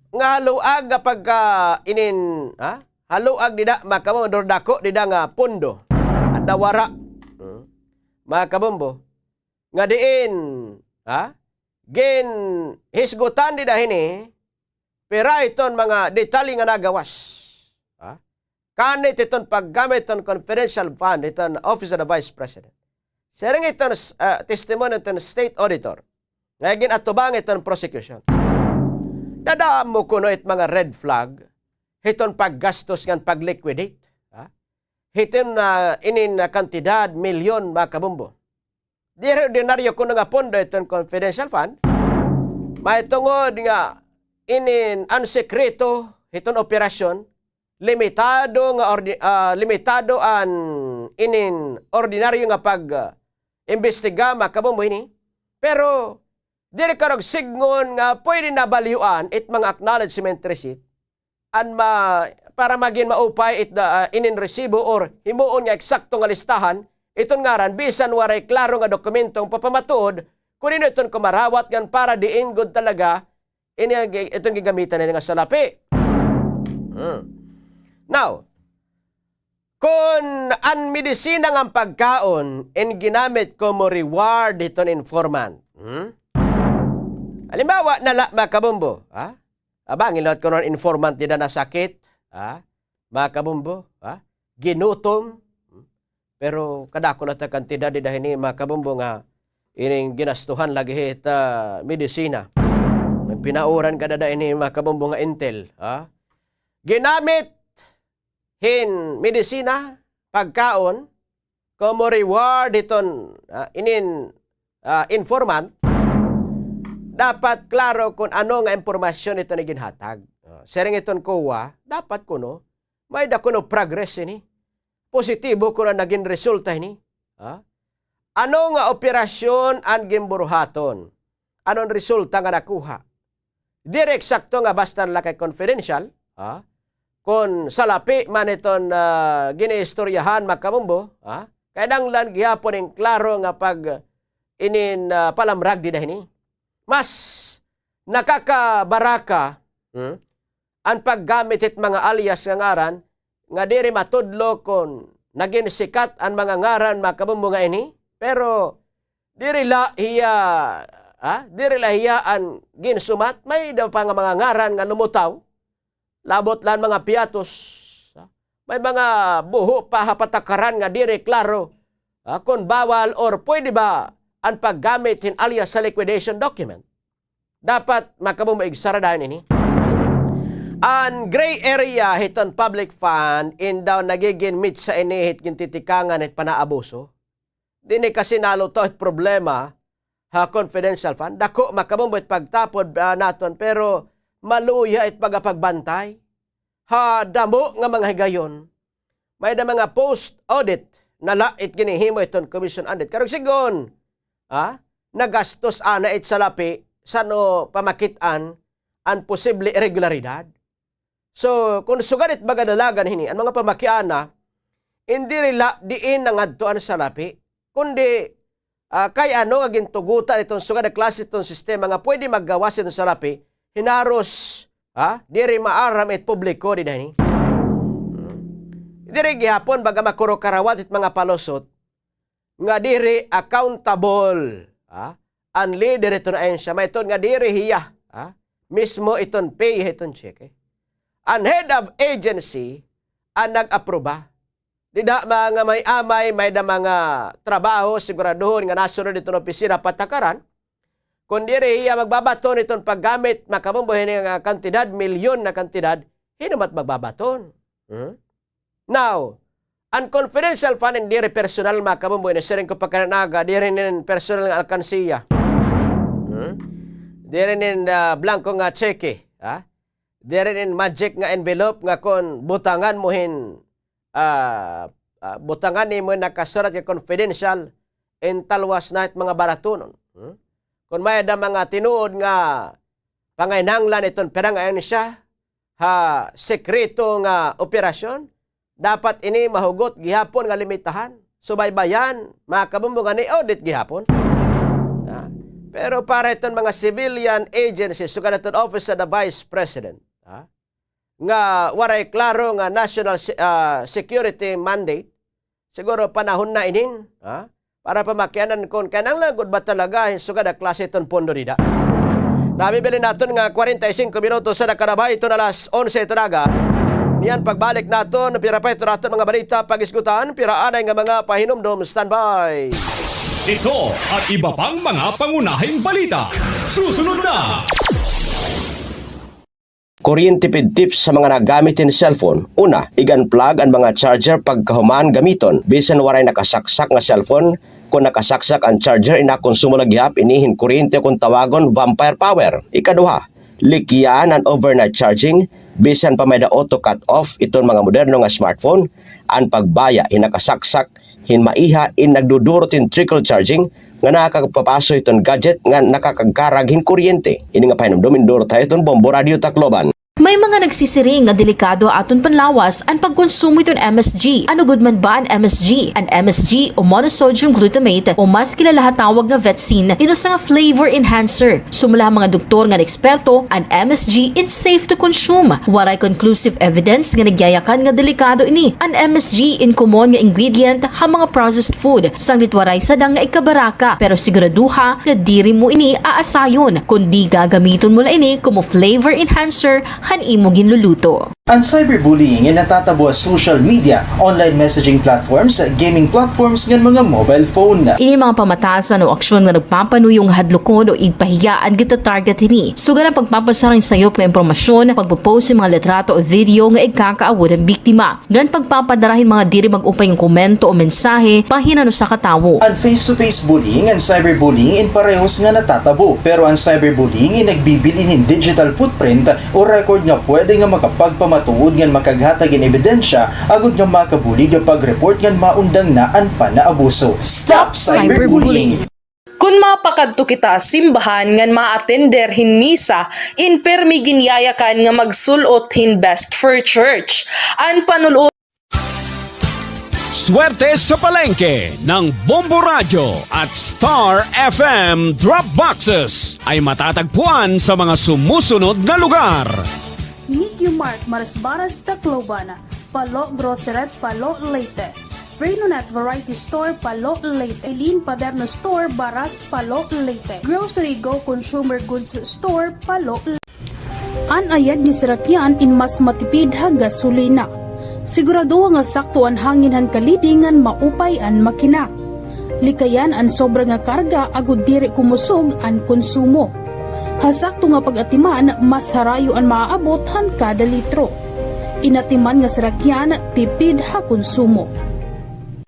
[SPEAKER 10] nga haluag nga pagka haluag dida makamo dako dida nga pundo. Anda wara. Mga kabombo nga diin gen hisgutan dida hini pera iton mga detalye nga nagawas. Kanit iton paggamit iton confidential fund iton Office of the Vice President. Sering iton testimony iton State Auditor. Ngayon atubang iton prosecution. Dadaan mo kuno it mga red flag, hiton paggastos ngan pagliquidate. Hiton inin kantidad, milyon mga kabumbo. Di ordinaryo kuno nga pondo iton confidential fund. May tungod nga inin ansekreto hiton operasyon, limitado an inin ordinaryo nga pag imbestiga mga kabumbo ini. Pero diri karog signon nga pwede na balyuan it mga acknowledgement receipt para maging maupay it inin resibo or himuon nga eksakto nga listahan iton ngaran bisan waray klaro nga dokumentong papamatuod kunin iton kumarawat gan para diin good talaga itong gigamitan nga salapi. Now, kung ang medisina ng pagkaon in ginamit ko mo reward iton informant. Halimbawa, nala mga kabumbo, ngilot ko ng informant din na sakit, mga kabumbo, ginutom, pero kadako na ta kantidad din na mga kabumbo nga ining ginastuhan lagi medisina. Pinauran ka na ini mga kabumbo nga intel. Ginamit hin medisina, pagkaon, como reward iton informant, dapat klaro kung ano nga impormasyon ito na ginhatag. Sering iton kuwa, dapat kuno, may da kuno progress ini. Positibo kuno naging resulta ini. Ano nga operasyon ang gimburuhaton? Anong resulta nga nakuha? Direk sakto nga basta lakay confidential. Kung salapi man iton giniistoryahan makamumbo, kaya lang gihapon yung klaro nga pag palamrag di dahini. Mas nakakabaraka ang paggamit it mga alias nga ngaran nga diri matudlo kung naging sikat ang mga ngaran makabumbo nga ini pero diri la hiya ang ginsumat may daw pa nga mga ngaran nga lumutaw labot lan mga piatos may mga buho pa hapatakaran nga diri klaro kung bawal or pwede ba ang paggamit hin alias sa liquidation document. Dapat makabumaig-saradahan ini. Ang gray area hiton public fund in daw nagiging mit sa inihit gintitikangan at panaabuso. Dini kasi nalo to problema confidential fund. Dako makabumbot pagtapod naton pero maluya it pagapagbantay. Damo nga mga higayon. May da mga post-audit na lait ginihimo iton commission audit. Karong sigon, nagastos ana it salapi sano pamakitan ang posible irregularidad. So, kung suganit bagadalagan hini, ang mga pamakiana, hindi rila diin nangadtoan sa lapi, kundi kay ano nga gintugutan itong suganit klase itong sistema nga pwede maggawas itong sa lapi, hinaros, diri maaram it publiko di dahini. Diri gihapon baga makuro karawat it mga palusot, nga diri accountable, ang leader ito na siya, may ito nga diri hiya, mismo iton pay iton check. Ang head of agency ang nag-aproba. Dida mga may amay, may da mga trabaho, siguraduhon nga nasunod itong opisina patakaran. Kung diri hiya magbabaton itong paggamit, makamumbuhin nga kantidad, milyon na kantidad, hinumat magbabaton. Now, ang confidential fund and diri personal makamumbuhin, siring ko pagkananaga, diri nin personal nga alkansiya. Diri nin blanco nga cheque. Diri nin magic nga envelope nga kon butangan mo hin butangan ni mo nakasurat nga confidential in talwas na mga baratunon. Kung may da mga tinuod nga pangainanglan iton perang ayon siya sekreto nga operasyon, dapat ini mahugot gihapon nga limitahan. Subaybayan, mga kabumbungan ni audit gihapon. Pero para itong mga civilian agencies, so itong Office of the Vice President, nga waray klaro nga national security mandate, siguro panahon na inin, para pamakyanan kung kanang lagod ba talaga suga na klase itong pondo nida. Nabibili natin nga 45 minutos sa nakarabay ito na alas 11 talaga. Niyan pagbalik natin, pira pa ito natin mga balita pag-isgutan, pira anay nga mga pahinumdom, standby.
[SPEAKER 11] Ito at iba pang mga pangunahing balita. Susunod na!
[SPEAKER 10] Kuryentipid tips sa mga nagamitin cellphone. Una, i-unplug ang mga charger pagkahuman gamiton. Bisan waray nakasaksak nga cellphone, kung nakasaksak ang charger, inakonsumo lagyap, inihin kuryente kung tawagon vampire power. Ikaduha, likyan ang overnight charging. Bisan pa may da auto cut off itong mga moderno nga smartphone. Ang pagbaya, hinakasaksak, hinmaiha, nagdudurot in trickle charging, nga nakakapapaso itong gadget nga nakakagkarag hin kuryente. Ini nga pahinumdum induro tayo itong Bombo Radio Tacloban.
[SPEAKER 7] May mga nagsisiring nga delikado aton panlawas ang pagkonsumo iton MSG. Ano gud man ba ang MSG? Ang MSG o monosodium glutamate o mas kilala tawag nga Vetsin inusa nga flavor enhancer. Sumula mga doktor nga eksperto, ang MSG is safe to consume. Waray conclusive evidence nga nagyayakan nga delikado ini. Ang MSG in common nga ingredient ha mga processed food. Sanglit waray sadang nga ikabaraka pero siguraduha nga diri mo ini aasayon kundi gagamiton mo la ini como flavor enhancer han imo ginluluto.
[SPEAKER 6] Ang cyberbullying ay natatabo sa social media, online messaging platforms, gaming platforms ng mga mobile phone.
[SPEAKER 7] Ini mga pamatasan o aksyon nga nagpapanuyong hadlokod o igpahiyaan gito target ini. Suga ng pagpapasaring sayop nga impormasyon, pagpo-post ng mga litrato o video nga ikakaawod ang biktima. Gan pagpapadarahin mga diri mag-upay ng komento o mensahe pahinano sa katawo.
[SPEAKER 6] Ang face-to-face bullying and cyberbullying in parehos nga natatabo. Pero ang cyberbullying ay nagbibilin ng digital footprint o record nga pwede nga makapagpamatuod nga makaghatag in ebidensya agud nga makabulig ang pag-report nga maundang naan pa na abuso. Stop cyberbullying!
[SPEAKER 12] Kung mapakadto kita simbahan ngan ma-attender hin misa, in permi ginyayakan nga magsulot hin best for church. An panulot
[SPEAKER 11] Swerte sa palengke ng Bombo Radio at Star FM Drop Boxes ay matatagpuan sa mga sumusunod na lugar.
[SPEAKER 9] Nick Mart, Maras-Baras, Tacloban, Palo Grocery, Palo Leyte, Renonet Variety Store, Palo Leyte, Eileen Paderno Store, Baras, Palo Leyte, Grocery Go Consumer Goods Store, Palo Leyte. Anayad ni Sirakyan in mas matipid ha gasolina. Sigurado nga sakto ang hangin han kalidingan maupay an makina. Likayan ang sobra nga karga agud diri kumusog ang konsumo. Hasakto nga pag-atiman, mas harayo ang maaabot han kada litro. Inatiman nga Sirakyan, tipid ha konsumo.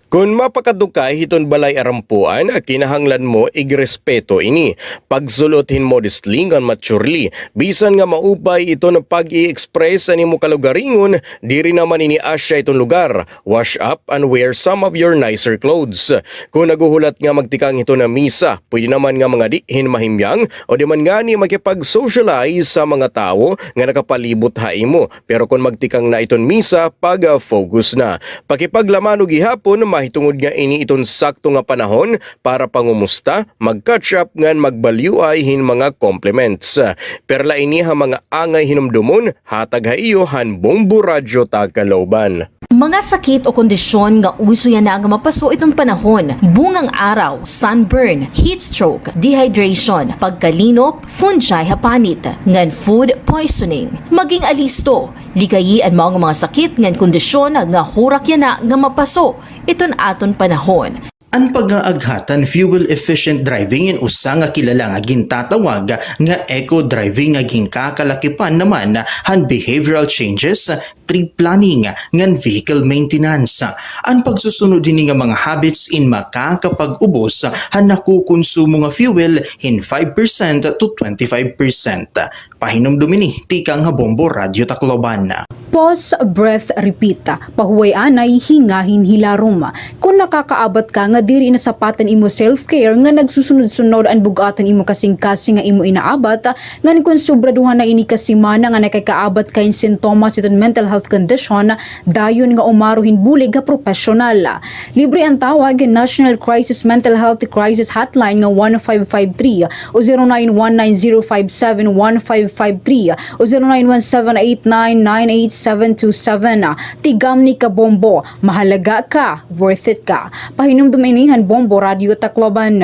[SPEAKER 10] Kung mapakadukay hiton balay arampuan, kinahanglan mo igrespeto ini. Pagsulothin modestly ngan maturely, bisan nga maupay ito na pag-i-express sa nimo kalugaringon, diri naman ini asya itong lugar. Wash up and wear some of your nicer clothes. Kung naguhulat nga magtikang ito na misa, pwede naman nga mga dihin mahimyang o di man nga ni makipag-socialize sa mga tao nga nakapalibot haimo. Pero kung magtikang na iton misa, pag-focus na. Pakipaglaman o gihapon, mahitungod nga ini iton sakto nga panahon para pangumusta, mag-catch up ngan magbaliway hin mga compliments. Perla ini ha mga angay hinumdumon, hatag haiyo han Bombo Radio Tacloban.
[SPEAKER 7] Mga sakit o kondisyon nga uso yan na nga mapaso itong panahon. Bungang araw, sunburn, heat stroke, dehydration, pagkalinop, fungi hapanit, ngan food poisoning. Maging alisto, likayi ang mga sakit ngan kondisyon nga hurak yan na nga mapaso iton aton panahon.
[SPEAKER 6] Ang pag-aaghatan fuel-efficient driving in usa nga kilala nga gintatawag nga eco-driving nga ginkakalakipan naman han behavioral changes, trip planning, ngan vehicle maintenance. Ang pagsusunod din nga mga habits in makakapag-ubos han nakukonsumo nga fuel in 5% to 25%. Pahinumdum ini tikang Bombo Radio Tacloban.
[SPEAKER 13] Pause, breath, repeat. Pahuway anay, hingahin hilarom. Kung nakakaabat ka nga diri na sapatan imo self-care nga nagsusunod-sunod ang bugatan imo kasing-kasing nga imo inaabat, nga kung sobraduhan na ini kasimana nga nakakaabat kain sintomas iton mental health condition, dayon nga umaruhin bulig nga profesional. Libre ang tawag National Crisis Mental Health Crisis Hotline nga 1553 o 0919-057-1553 o 0917-899-8 727. Tigam ni Kabombo, mahalaga ka, worth it ka. Pahinumdum inihan Bombo Radio Tacloban.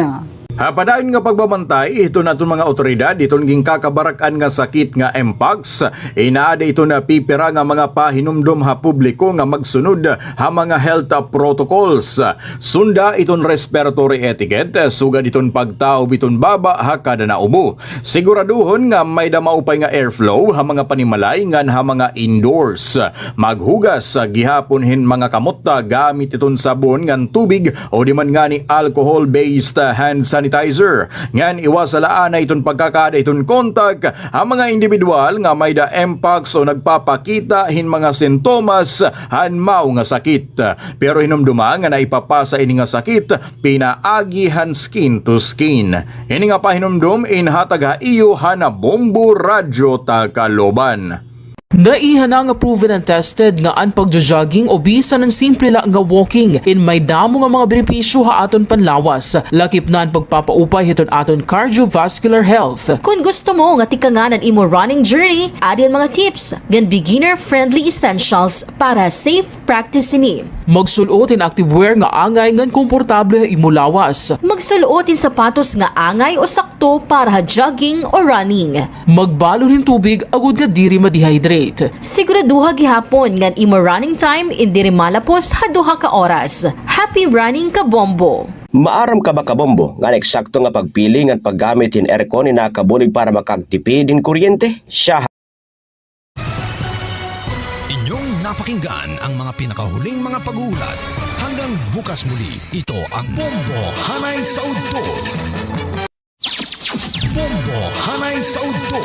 [SPEAKER 14] Padayon nga pagbabantay, ito na itong mga otoridad, itong ging kakabarakan nga sakit nga Mpox. Inaada ito na pipira nga mga pahinumdom ha publiko nga magsunod ha mga health protocols. Sunda itong respiratory etiquette, sugad itong pagtao bitong baba ha kada na ubo. Siguraduhon nga may damaupay nga airflow ha mga panimalay nga ha mga indoors. Maghugas gihapon hin mga kamotta gamit itong sabon nga tubig o di man nga ni alcohol-based hand sanitizer. Ngan iwasalaan na itong pagkakada itong kontak ang mga individual nga may da Mpox o nagpapakita hin mga sintomas han mao nga sakit. Pero hinumduma nga naipapasa ini nga sakit pinaagi han skin to skin. Ini nga pahinumdum inhatag ha iyo hana Bombo Radyo Tacloban.
[SPEAKER 15] Naiha na nga proven and tested nga ang pagjo-jogging o bisan ng simple lang nga walking in may damo nga mga benepisyo ha aton panlawas. Lakip na ang pagpapaupay hiton aton cardiovascular health.
[SPEAKER 7] Kung gusto mo nga tikanganan imo running journey, adyan mga tips gan beginner-friendly essentials para safe practice ini.
[SPEAKER 15] Magsulot in activewear nga angay ngan komportable imo lawas.
[SPEAKER 7] Magsulot in sapatos nga angay o sakto para jogging o running.
[SPEAKER 15] Magbalon hin tubig agud nga diri ma-dehydrate.
[SPEAKER 7] Siguraduha gihapon ngan imo running time indiri malapos ha 2 ka oras. Happy running ka Bombo.
[SPEAKER 10] Maaram ka ba kabombo nga eksakto nga pagpili nga paggamit in aircon ni nakabulig para makagtipid din kuryente? Siya
[SPEAKER 19] inyong napakinggan ang mga pinakahuling mga pag-uulat. Hanggang bukas muli, ito ang Bombo Hanay sa Udto. Bombo Hanay sa Udto.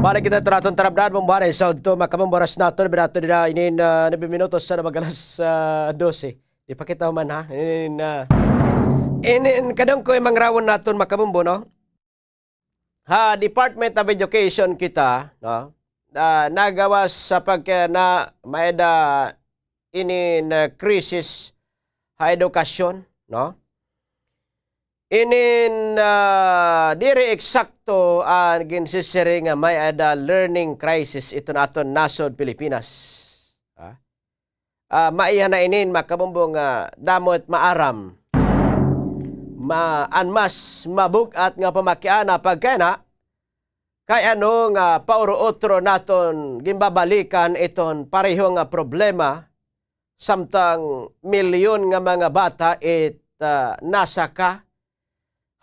[SPEAKER 10] Balik kita teraton terabdan membarai saud tu makam memboras naton berato dina ini nabi minutos sa magalas 12. Ipakita man ha. Ini kadang ko emang rawon naton makabumbo no. Ha Department of Education kita no. Nagawas sa pagka na maeda ini na krisis ha edukasyon no. Inin diri eksakto ang ginsisiri nga may ada learning crisis ito naton nasod Pilipinas. Maiya na inin makabumbong damot maaram. Mas mabugat nga pamakiana pagkana kay ano nga pauro-otro naton gimbabalikan iton pareho nga problema samtang milyon nga mga bata nasa ka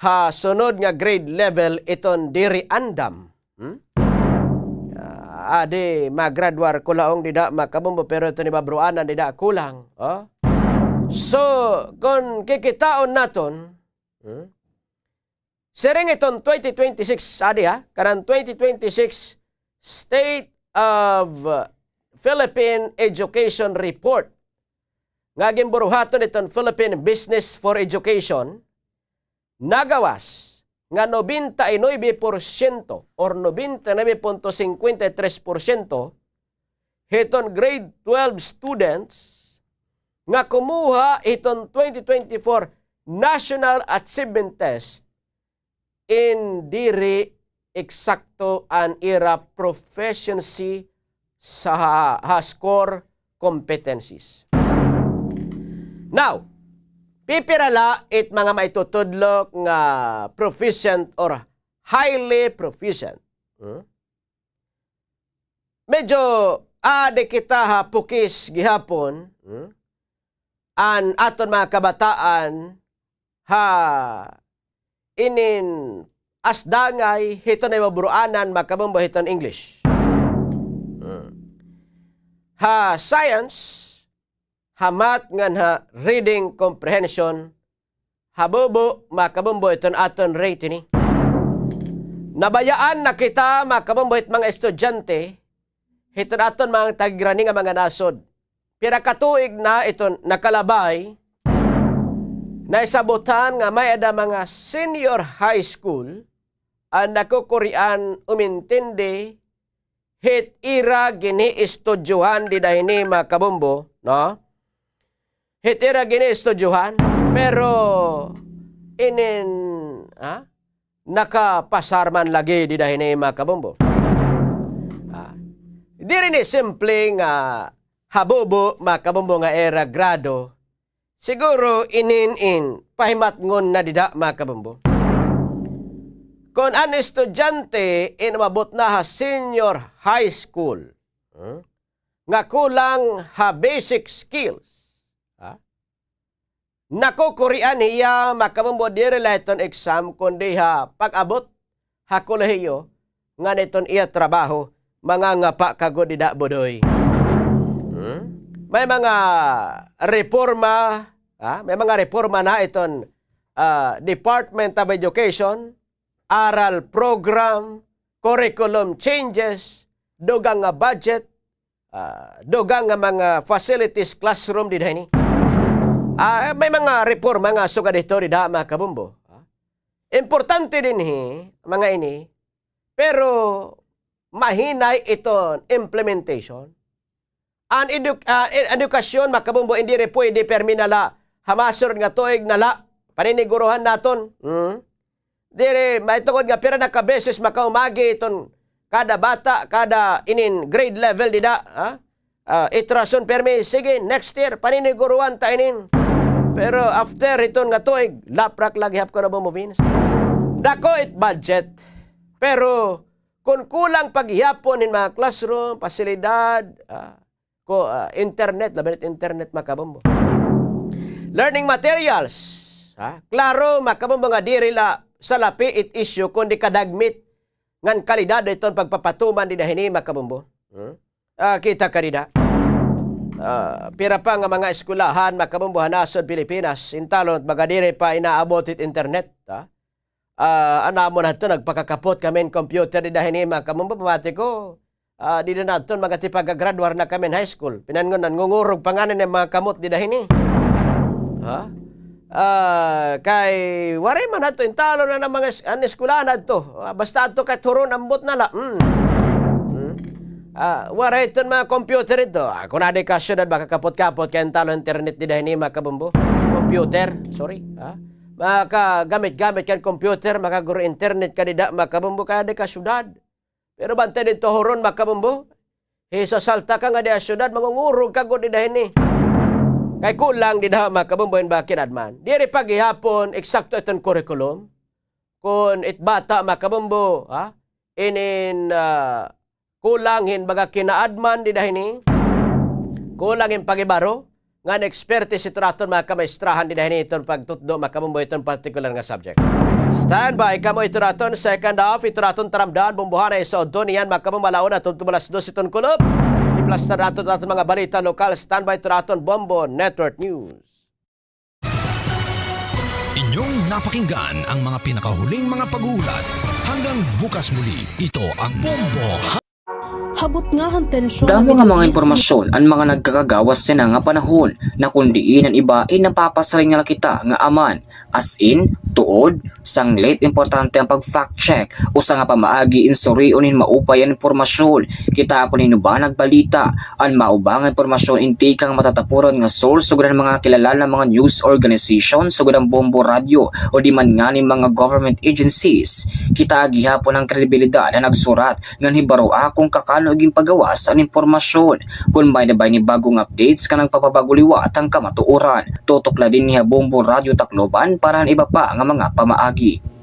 [SPEAKER 10] ha sunod nga grade level iton diri andam. Adi magradwar kulaong dida makabumbo pero ito ni babruanan dida kulang. So kung kikitaon naton sering iton 2026 adi ha kanang 2026 State of Philippine Education Report nga gimburuhaton iton Philippine Business for Education nagawas nga 99% or 99.53% hiton grade 12 students nga kumuha iton 2024 National Achievement Test in diri eksakto an ira proficiency sa score competencies. Now, pipirala it mga maitutudlok nga proficient or highly proficient. Medyo ade kita ha pukis gihapon an aton mga kabataan ha inin asdangay hiton ay maburuanan makabumbo hiton English. Ha science hamat ngan ha reading comprehension habobo makabumbo iton aton rate ni. Nabayaan na kita makabumbuhit mga estudyante, hito naton mga tagigrani nga mga nasod. Pira katuig na ito nakalabay, na isabutan nga may ada mga senior high school, ang nakukurian umintindi, hit ira gini estudyohan di dahini makabumbo, no? Hit ira gini estudyohan, pero nakapasarman lagi di dahini makabumbo. Di rin simple nga habubo makabumbo nga era grado, siguro pahimatngon na dida makabumbo. Kung ang estudyante inumabot na ha senior high school, nga kulang ha basic skills, nakukurian niya makabumbo di relaton exam, kundi ha pag-abot ha kolehiyo, nga niton iya trabaho, mga ngapa kagod dida bodoy. May mga reforma, na iton Department of Education, aral program, curriculum changes, dugang nga budget, dugang nga mga facilities, classroom di dahini. May mga reforma nga suga dito di da mga kabumbo. Importante din mga ini, pero mahinay iton implementation. Ang edukasyon makabumbo hindi rin pwede perminala hamasor nga tuig nala paniniguruhan naton. Dire maitungod nga pira na kabeses makaumagi iton kada bata, kada grade level dida. Itrason permi, sige next year paniniguruhan ta inin. Pero after iton nga tuig laprak lagi hap ko na bumubins. Dako it budget. Pero kung kulang paghihapon in mga classroom, pasilidad, internet, labanit internet makabumbo. Learning materials, klaro makabumbo nga diri la sa lapi it issue kundi kadagmit ngan kalidad iton pagpapatuman di dahini makabumbo. Kita kanida. Pira pa nga mga eskulahan makabumbo hanasod Pilipinas, intalon magadiri pa inaabot it internet. Anamo na ito, nagpakakapot kami computer di dahini makabumbo pamati ko. Di na natin magatipagagraduar na kami high school. Pinangon ngungurog panganan ng mga kamot di dahini. Kay waray man nato intalo na ng mga eskulahan nato. Basta ato kay turon ambot na la. Waray ito mga computer ito. Kung na di ka syudad baka kapot-kapot kaya intalo internet di dahini makabumbo. Computer, sorry. Maka gamit-gamit kan computer, makaguro internet ka di da makabumbo kaya di ka syudad. Pero bantay dito horon makabumbo. Sa salta ka nga di asyudad, mangungurog ka di dahini. Kay kulang di daw makabumbo yung bakit adman. Di rin paghihapon, eksakto itong curriculum. Kung itbata makabumbo, kulangin baga kinaadman di dahini. Kulangin pagibaro. Nga na-expertise itraton mga kamaistrahan di dahini itong pagtutdo makabumbo itong particular nga subject. Stand by kamo ituraton second half ituraton taramdaan bumbuhanay sa odon niyan makabumalaon at tumalas 2 itong kulop. I-plus na nato mga balita lokal. Stand by ituraton Bombo Network News.
[SPEAKER 19] Inyong napakinggan ang mga pinakahuling mga pag-uulat. Hanggang bukas muli, ito ang Bombo.
[SPEAKER 20] Habot nga ang tensyon.
[SPEAKER 21] Damo nga mga informasyon ang mga nagkakagawas sa nga panahon na kundiin ang iba ay napapasaring nga kita nga aman. As in, tuod, sanglit importante ang pag-fact check o sa nga pamaagi insuri unin maupay ang informasyon. Kita ako ba nagbalita ang maubang informasyon inti kang matatapuran nga source sugod ang mga kilala na mga news organization sugod ang Bombo Radio o di man nga ni mga government agencies. Kita gihapon ang kredibilidad na nagsurat nga hibaro akong kakano iging pagawas ang informasyon. Kung may na ba ni bagong updates ka ng papabaguliwa at ang kamatuuran. Tutok din niya Bombo Radio Tacloban para iba pa nga mga pamaagi.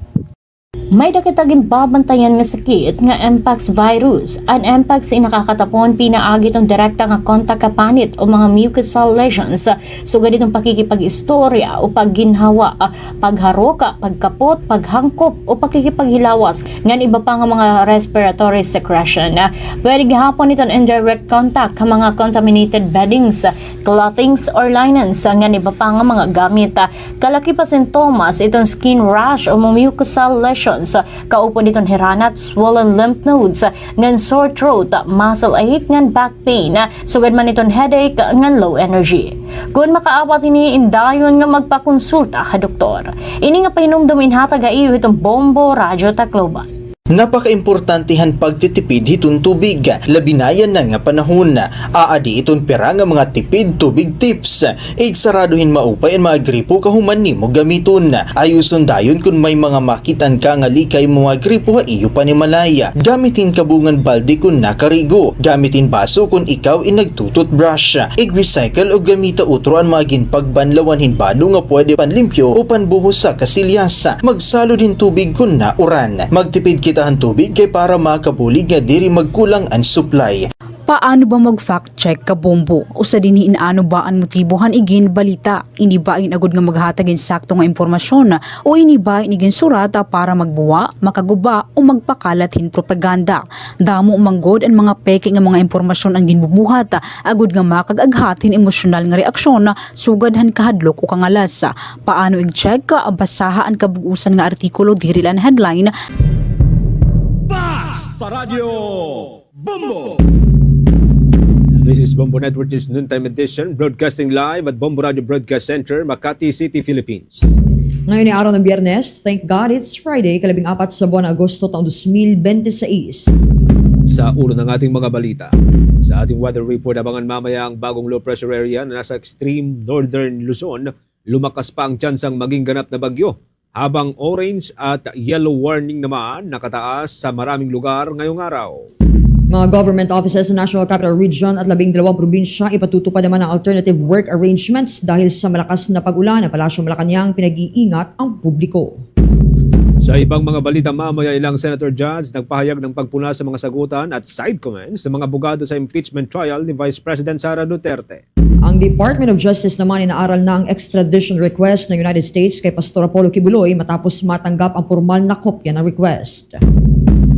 [SPEAKER 20] May dakitaging babantayan nga sakit nga Mpox virus. Ang Mpox ay nakakatapon pinaagi itong direkta nga kontak kapanit o mga mucosal lesions. Sugad itong pakikipag-istorya o pagginhawa, pagharoka, pagkapot, paghangkop o pakikipaghilawas. Ngan iba pa nga mga respiratory secretion. Pwede gihapon itong indirect contact ka mga contaminated beddings, clothings or linens. Ngan iba pa nga mga gamit. Kalaki pa sintomas itong skin rash o mucosal lesions symptoms. Kaupo diton hiranat, swollen lymph nodes, ngan sore throat, muscle ache, ngan back pain, sugad man iton headache, ngan low energy. Kung makaawat ini indayon nga magpakonsulta ka doktor. Ini nga pahinumdum inhatag iyo itong Bombo Radyo Tacloban.
[SPEAKER 6] Napaka-importantihan pagtitipid hiton tubig, labinayan na nga panahon. Aadi iton pera nga mga tipid tubig tips. Igsaraduhin maupay ang mga gripo kahuman nimo gamiton. Ayuson dayon kung may mga makitan ka nga likay mga gripo ha iyo panimalaya. Gamitin kabungan balde kung nakarigo. Gamitin baso kung ikaw inagtututbrush. Ig-recycle o gamita utro ang mga ginpagbanlawan hinbado nga pwede panlimpyo o panbuhos sa kasilyas. Magsalo din tubig kung nauran. Magtipid kita ang tubig kay para makabulig nga diri magkulang ang supply.
[SPEAKER 13] Paano ba mag-fact check ka Bombo? O sa diniin ano ba ang motibohan igin balita? Ini ba in agud nga maghatagin sakto nga impormasyon o ini ba igin surata para magbuwa, makaguba o magpakalatin propaganda? Damo manggod ang mga peke nga mga impormasyon ang ginbubuhat agud nga makagaghatin emosyonal nga reaksyon sugadhan kahadlok o kangalas. Paano i-check ka basaha ang kabuusan nga artikulo diri lan headline?
[SPEAKER 4] Paradyo Bombo!
[SPEAKER 3] This is Bombo Network News Noontime Edition, broadcasting live at Bombo Radio Broadcast Center, Makati City, Philippines.
[SPEAKER 22] Ngayon ay araw ng Biyernes, thank God it's Friday, 14 sa buwan ng Agosto taong 2026.
[SPEAKER 3] Sa ulo ng ating mga balita, sa ating weather report, abangan mamaya ang bagong low pressure area na nasa extreme northern Luzon, lumakas pa ang tsansang maging ganap na bagyo. Habang orange at yellow warning naman nakataas sa maraming lugar ngayong araw.
[SPEAKER 22] Mga government offices sa National Capital Region at 12 probinsya ipatutupad naman ang alternative work arrangements dahil sa malakas na pag-ulan na Palasyo Malacanang pinag-iingat ang publiko.
[SPEAKER 3] Sa ibang mga balita mamaya, ilang Senator Judge nagpahayag ng pagpuna sa mga sagutan at side comments ng mga abogado sa impeachment trial ni Vice President Sara Duterte.
[SPEAKER 22] Ang Department of Justice naman inaaral na ang extradition request ng United States kay Pastor Apollo Kibuloy matapos matanggap ang formal na kopya ng request.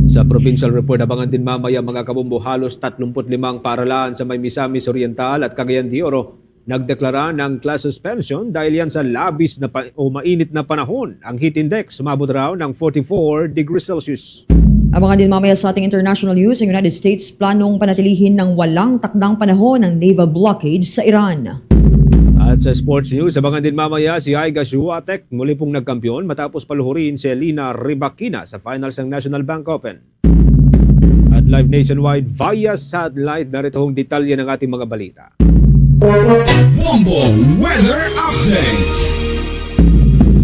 [SPEAKER 3] Sa provincial report, abangan din mamaya mga kabombo, halos 35 paaralan sa may Misamis Oriental at Cagayan de Oro nagdeklara ng class suspension dahil yan sa labis na o mainit na panahon. Ang heat index sumabot raw ng 44 degrees Celsius.
[SPEAKER 22] Abangan din mamaya sa ating international news, ang United States planong panatilihin ng walang takdang panahon ng naval blockade sa Iran.
[SPEAKER 3] At sa sports news, abangan din mamaya si Iga Swiatek muli pong nagkampiyon matapos paluhurin si Elina Rybakina sa finals ng National Bank Open. At live nationwide via satellite, narito hong detalye ng ating mga balita.
[SPEAKER 19] Bombo Weather Update!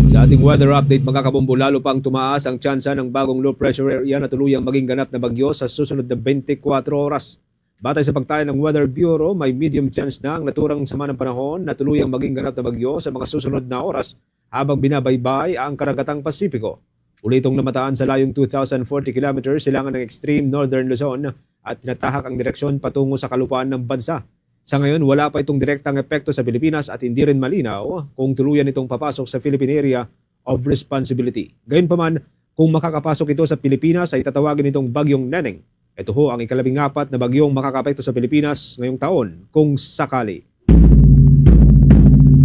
[SPEAKER 3] Sa ating weather update mga kabombo, lalo pang tumaas ang tsansa ng bagong low pressure area na tuluyang maging ganap na bagyo sa susunod na 24 oras. Batay sa pagtaya ng Weather Bureau, may medium chance na ang naturang sama ng panahon na tuluyang maging ganap na bagyo sa mga susunod na oras habang binabaybay ang karagatang Pasipiko. Ulitong namataan sa layong 2,040 kilometers silangan ng extreme northern Luzon at tinatahak ang direksyon patungo sa kalupaan ng bansa. Sa ngayon, wala pa itong direktang epekto sa Pilipinas at hindi rin malinaw kung tuluyan itong papasok sa Philippine Area of Responsibility. Gayunpaman, kung makakapasok ito sa Pilipinas ay tatawagin itong Bagyong Neneng. Ito ho ang ika-14 na bagyong makakapekto sa Pilipinas ngayong taon kung sakali.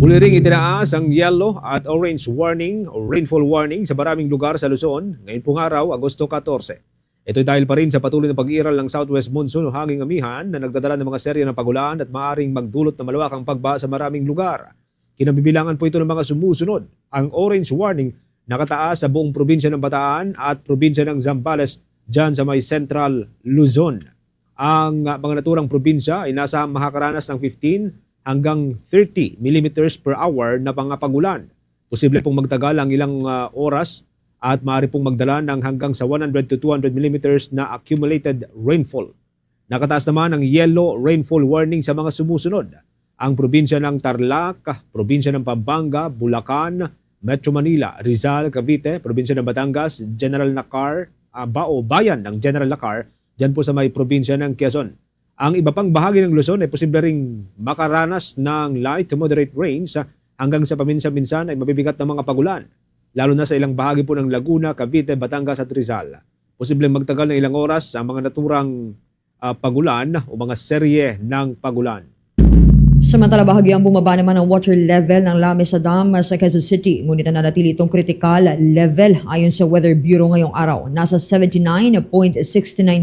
[SPEAKER 3] Muli ring itinaas ang yellow at orange warning o rainfall warning sa maraming lugar sa Luzon ngayon pong araw, Agosto 14. Ito dahil pa rin sa patuloy na pag-iral ng Southwest Monsoon o hanging amihan na nagdadala ng mga serya ng pagulan at maaaring magdulot ng malawakang pagbaha sa maraming lugar. Kinabibilangan po ito ng mga sumusunod. Ang orange warning nakataas sa buong probinsya ng Bataan at probinsya ng Zambales dyan sa may Central Luzon. Ang mga naturang probinsya ay nasa makakaranas ng 15 hanggang 30 millimeters per hour na pangapagulan. Posible pong magtagal ang ilang oras at maaari pong magdala ng hanggang sa 100 to 200 millimeters na accumulated rainfall. Nakataas naman ang yellow rainfall warning sa mga sumusunod. Ang probinsya ng Tarlac, probinsya ng Pampanga, Bulacan, Metro Manila, Rizal, Cavite, probinsya ng Batangas, General Nakar, bayan ng General Nakar, dyan po sa may probinsya ng Quezon. Ang iba pang bahagi ng Luzon ay posible ring makaranas ng light to moderate rains hanggang sa paminsan-minsan ay mabibigat ng mga pagulan, lalo na sa ilang bahagi po ng Laguna, Cavite, Batangas at Rizal. Posibleng magtagal ng ilang oras ang mga naturang pagulan o mga serye ng pagulan.
[SPEAKER 22] Samantala, bahagyang bumaba naman ang water level ng Lamesa Dam sa Quezon City. Ngunit nananatili itong critical level ayon sa Weather Bureau ngayong araw. Nasa 79.69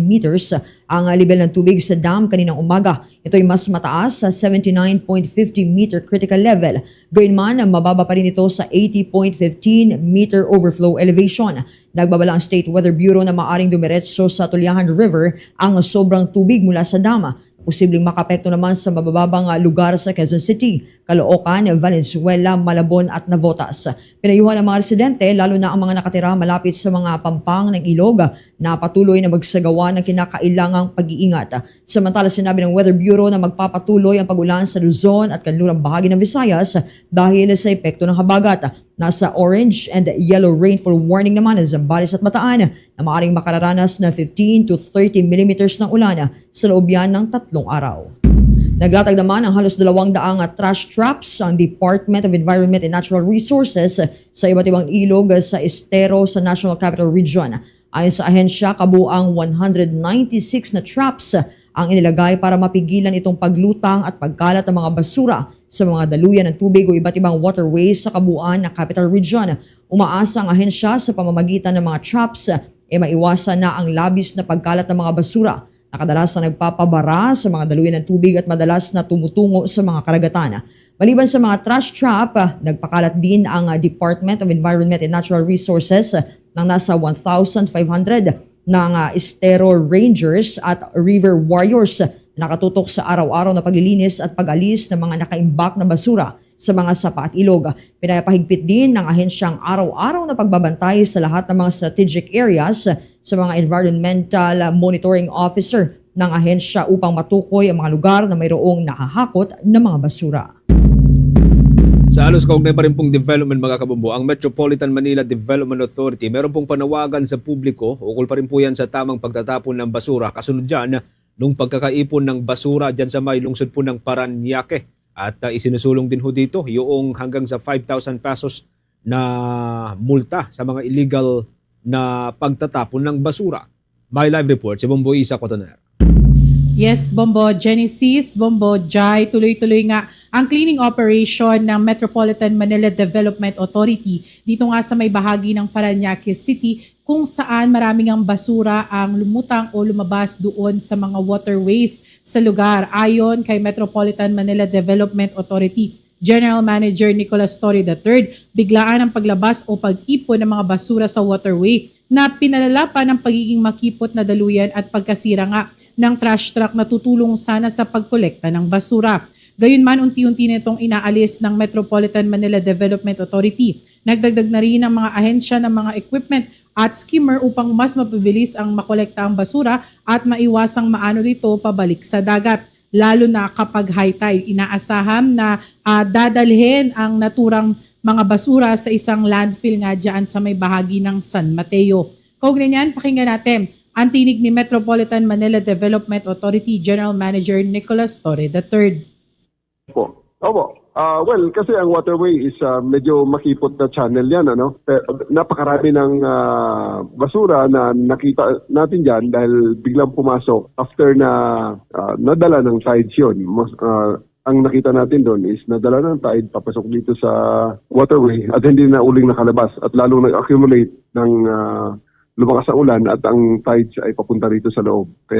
[SPEAKER 22] meters ang level ng tubig sa dam kaninang umaga. Ito ay mas mataas sa 79.50 meter critical level. Gayunman, mababa pa rin ito sa 80.15 meter overflow elevation. Nagbabala ang State Weather Bureau na maaring dumiretso sa Tulyahan River ang sobrang tubig mula sa dam. Posibleng makapekto naman sa mabababang lugar sa Quezon City, Caloocan, Valenzuela, Malabon at Navotas. Pinayuhan ng mga residente, lalo na ang mga nakatira malapit sa mga pampang ng ilog, na patuloy na magsagawa ng kinakailangang pag-iingat. Samantala, sinabi ng Weather Bureau na magpapatuloy ang pag-ulan sa Luzon at kanlurang bahagi ng Visayas dahil sa epekto ng habagat. Nasa orange and yellow rainfall warning naman ang Zambales at Bataan na maaaring makararanas na 15 to 30 millimeters ng ulan sa loob yan ng 3 araw. Naglatag naman ang halos 200 trash traps ang Department of Environment and Natural Resources sa iba't ibang ilog sa estero sa National Capital Region. Ayon sa ahensya, kabuang 196 na traps ang inilagay para mapigilan itong paglutang at pagkalat ng mga basura sa mga daluyan ng tubig o iba't ibang waterways sa kabuuan ng Capital Region. Umaasa ang ahensya sa pamamagitan ng mga traps maiwasan na ang labis na pagkalat ng mga basura na kadalasan nagpapabara sa mga daluyan ng tubig at madalas na tumutungo sa mga karagatan. Maliban sa mga trash trap, nagpakalat din ang Department of Environment and Natural Resources ng nasa 1,500 ng estero rangers at river warriors na nakatutok sa araw-araw na paglilinis at pag-alis ng mga nakaimbak na basura sa mga sapa at ilog. Pinapahigpit din ng ahensyang araw-araw na pagbabantay sa lahat ng mga strategic areas sa mga environmental monitoring officer ng ahensya upang matukoy ang mga lugar na mayroong nakahakot ng mga basura.
[SPEAKER 3] Sa halos kaugnay pa rin pong development mga kabumbo, ang Metropolitan Manila Development Authority meron pong panawagan sa publiko, ukol pa rin po yan sa tamang pagtatapon ng basura. Kasunod dyan, nung pagkakaipon ng basura dyan sa may lungsod po ng Paranaque. At isinusulong din ho dito yung hanggang sa 5,000 pesos na multa sa mga illegal na pagtatapon ng basura. May live report si Bombo Isa Cotoner.
[SPEAKER 2] Yes, Bombo Genesis, Bombo Jai, tuloy-tuloy nga ang cleaning operation ng Metropolitan Manila Development Authority dito nga sa may bahagi ng Paranaque City kung saan maraming ang basura ang lumutang o lumabas doon sa mga waterways sa lugar. Ayon kay Metropolitan Manila Development Authority General Manager Nicolas Torre III, biglaan ang paglabas o pag-ipon ng mga basura sa waterway na pinalala pa ng pagiging makipot na daluyan at pagkasira nga ng trash truck na tutulong sana sa pagkolekta ng basura. Gayunman, unti-unti na itong inaalis ng Metropolitan Manila Development Authority. Nagdagdag na rin ang mga ahensya ng mga equipment at skimmer upang mas mapabilis ang makolekta ang basura at maiwasang maano dito pabalik sa dagat. Lalo na kapag high tide, inaasaham na dadalhin ang naturang mga basura sa isang landfill nga dyan sa may bahagi ng San Mateo. Kaugnay niyan, pakinggan natin ang tinig ni Metropolitan Manila Development Authority General Manager Nicolas Torre III.
[SPEAKER 5] Opo. Well, kasi ang waterway is medyo makipot na channel yan. Napakarami ng basura na nakita natin dyan dahil biglang pumasok after na nadala ng tides yun. Ang nakita natin doon is nadala ng tide papasok dito sa waterway at hindi na uling nakalabas at lalong nag-accumulate ng lumakas ang ulan at ang tides ay papunta rito sa loob. Kaya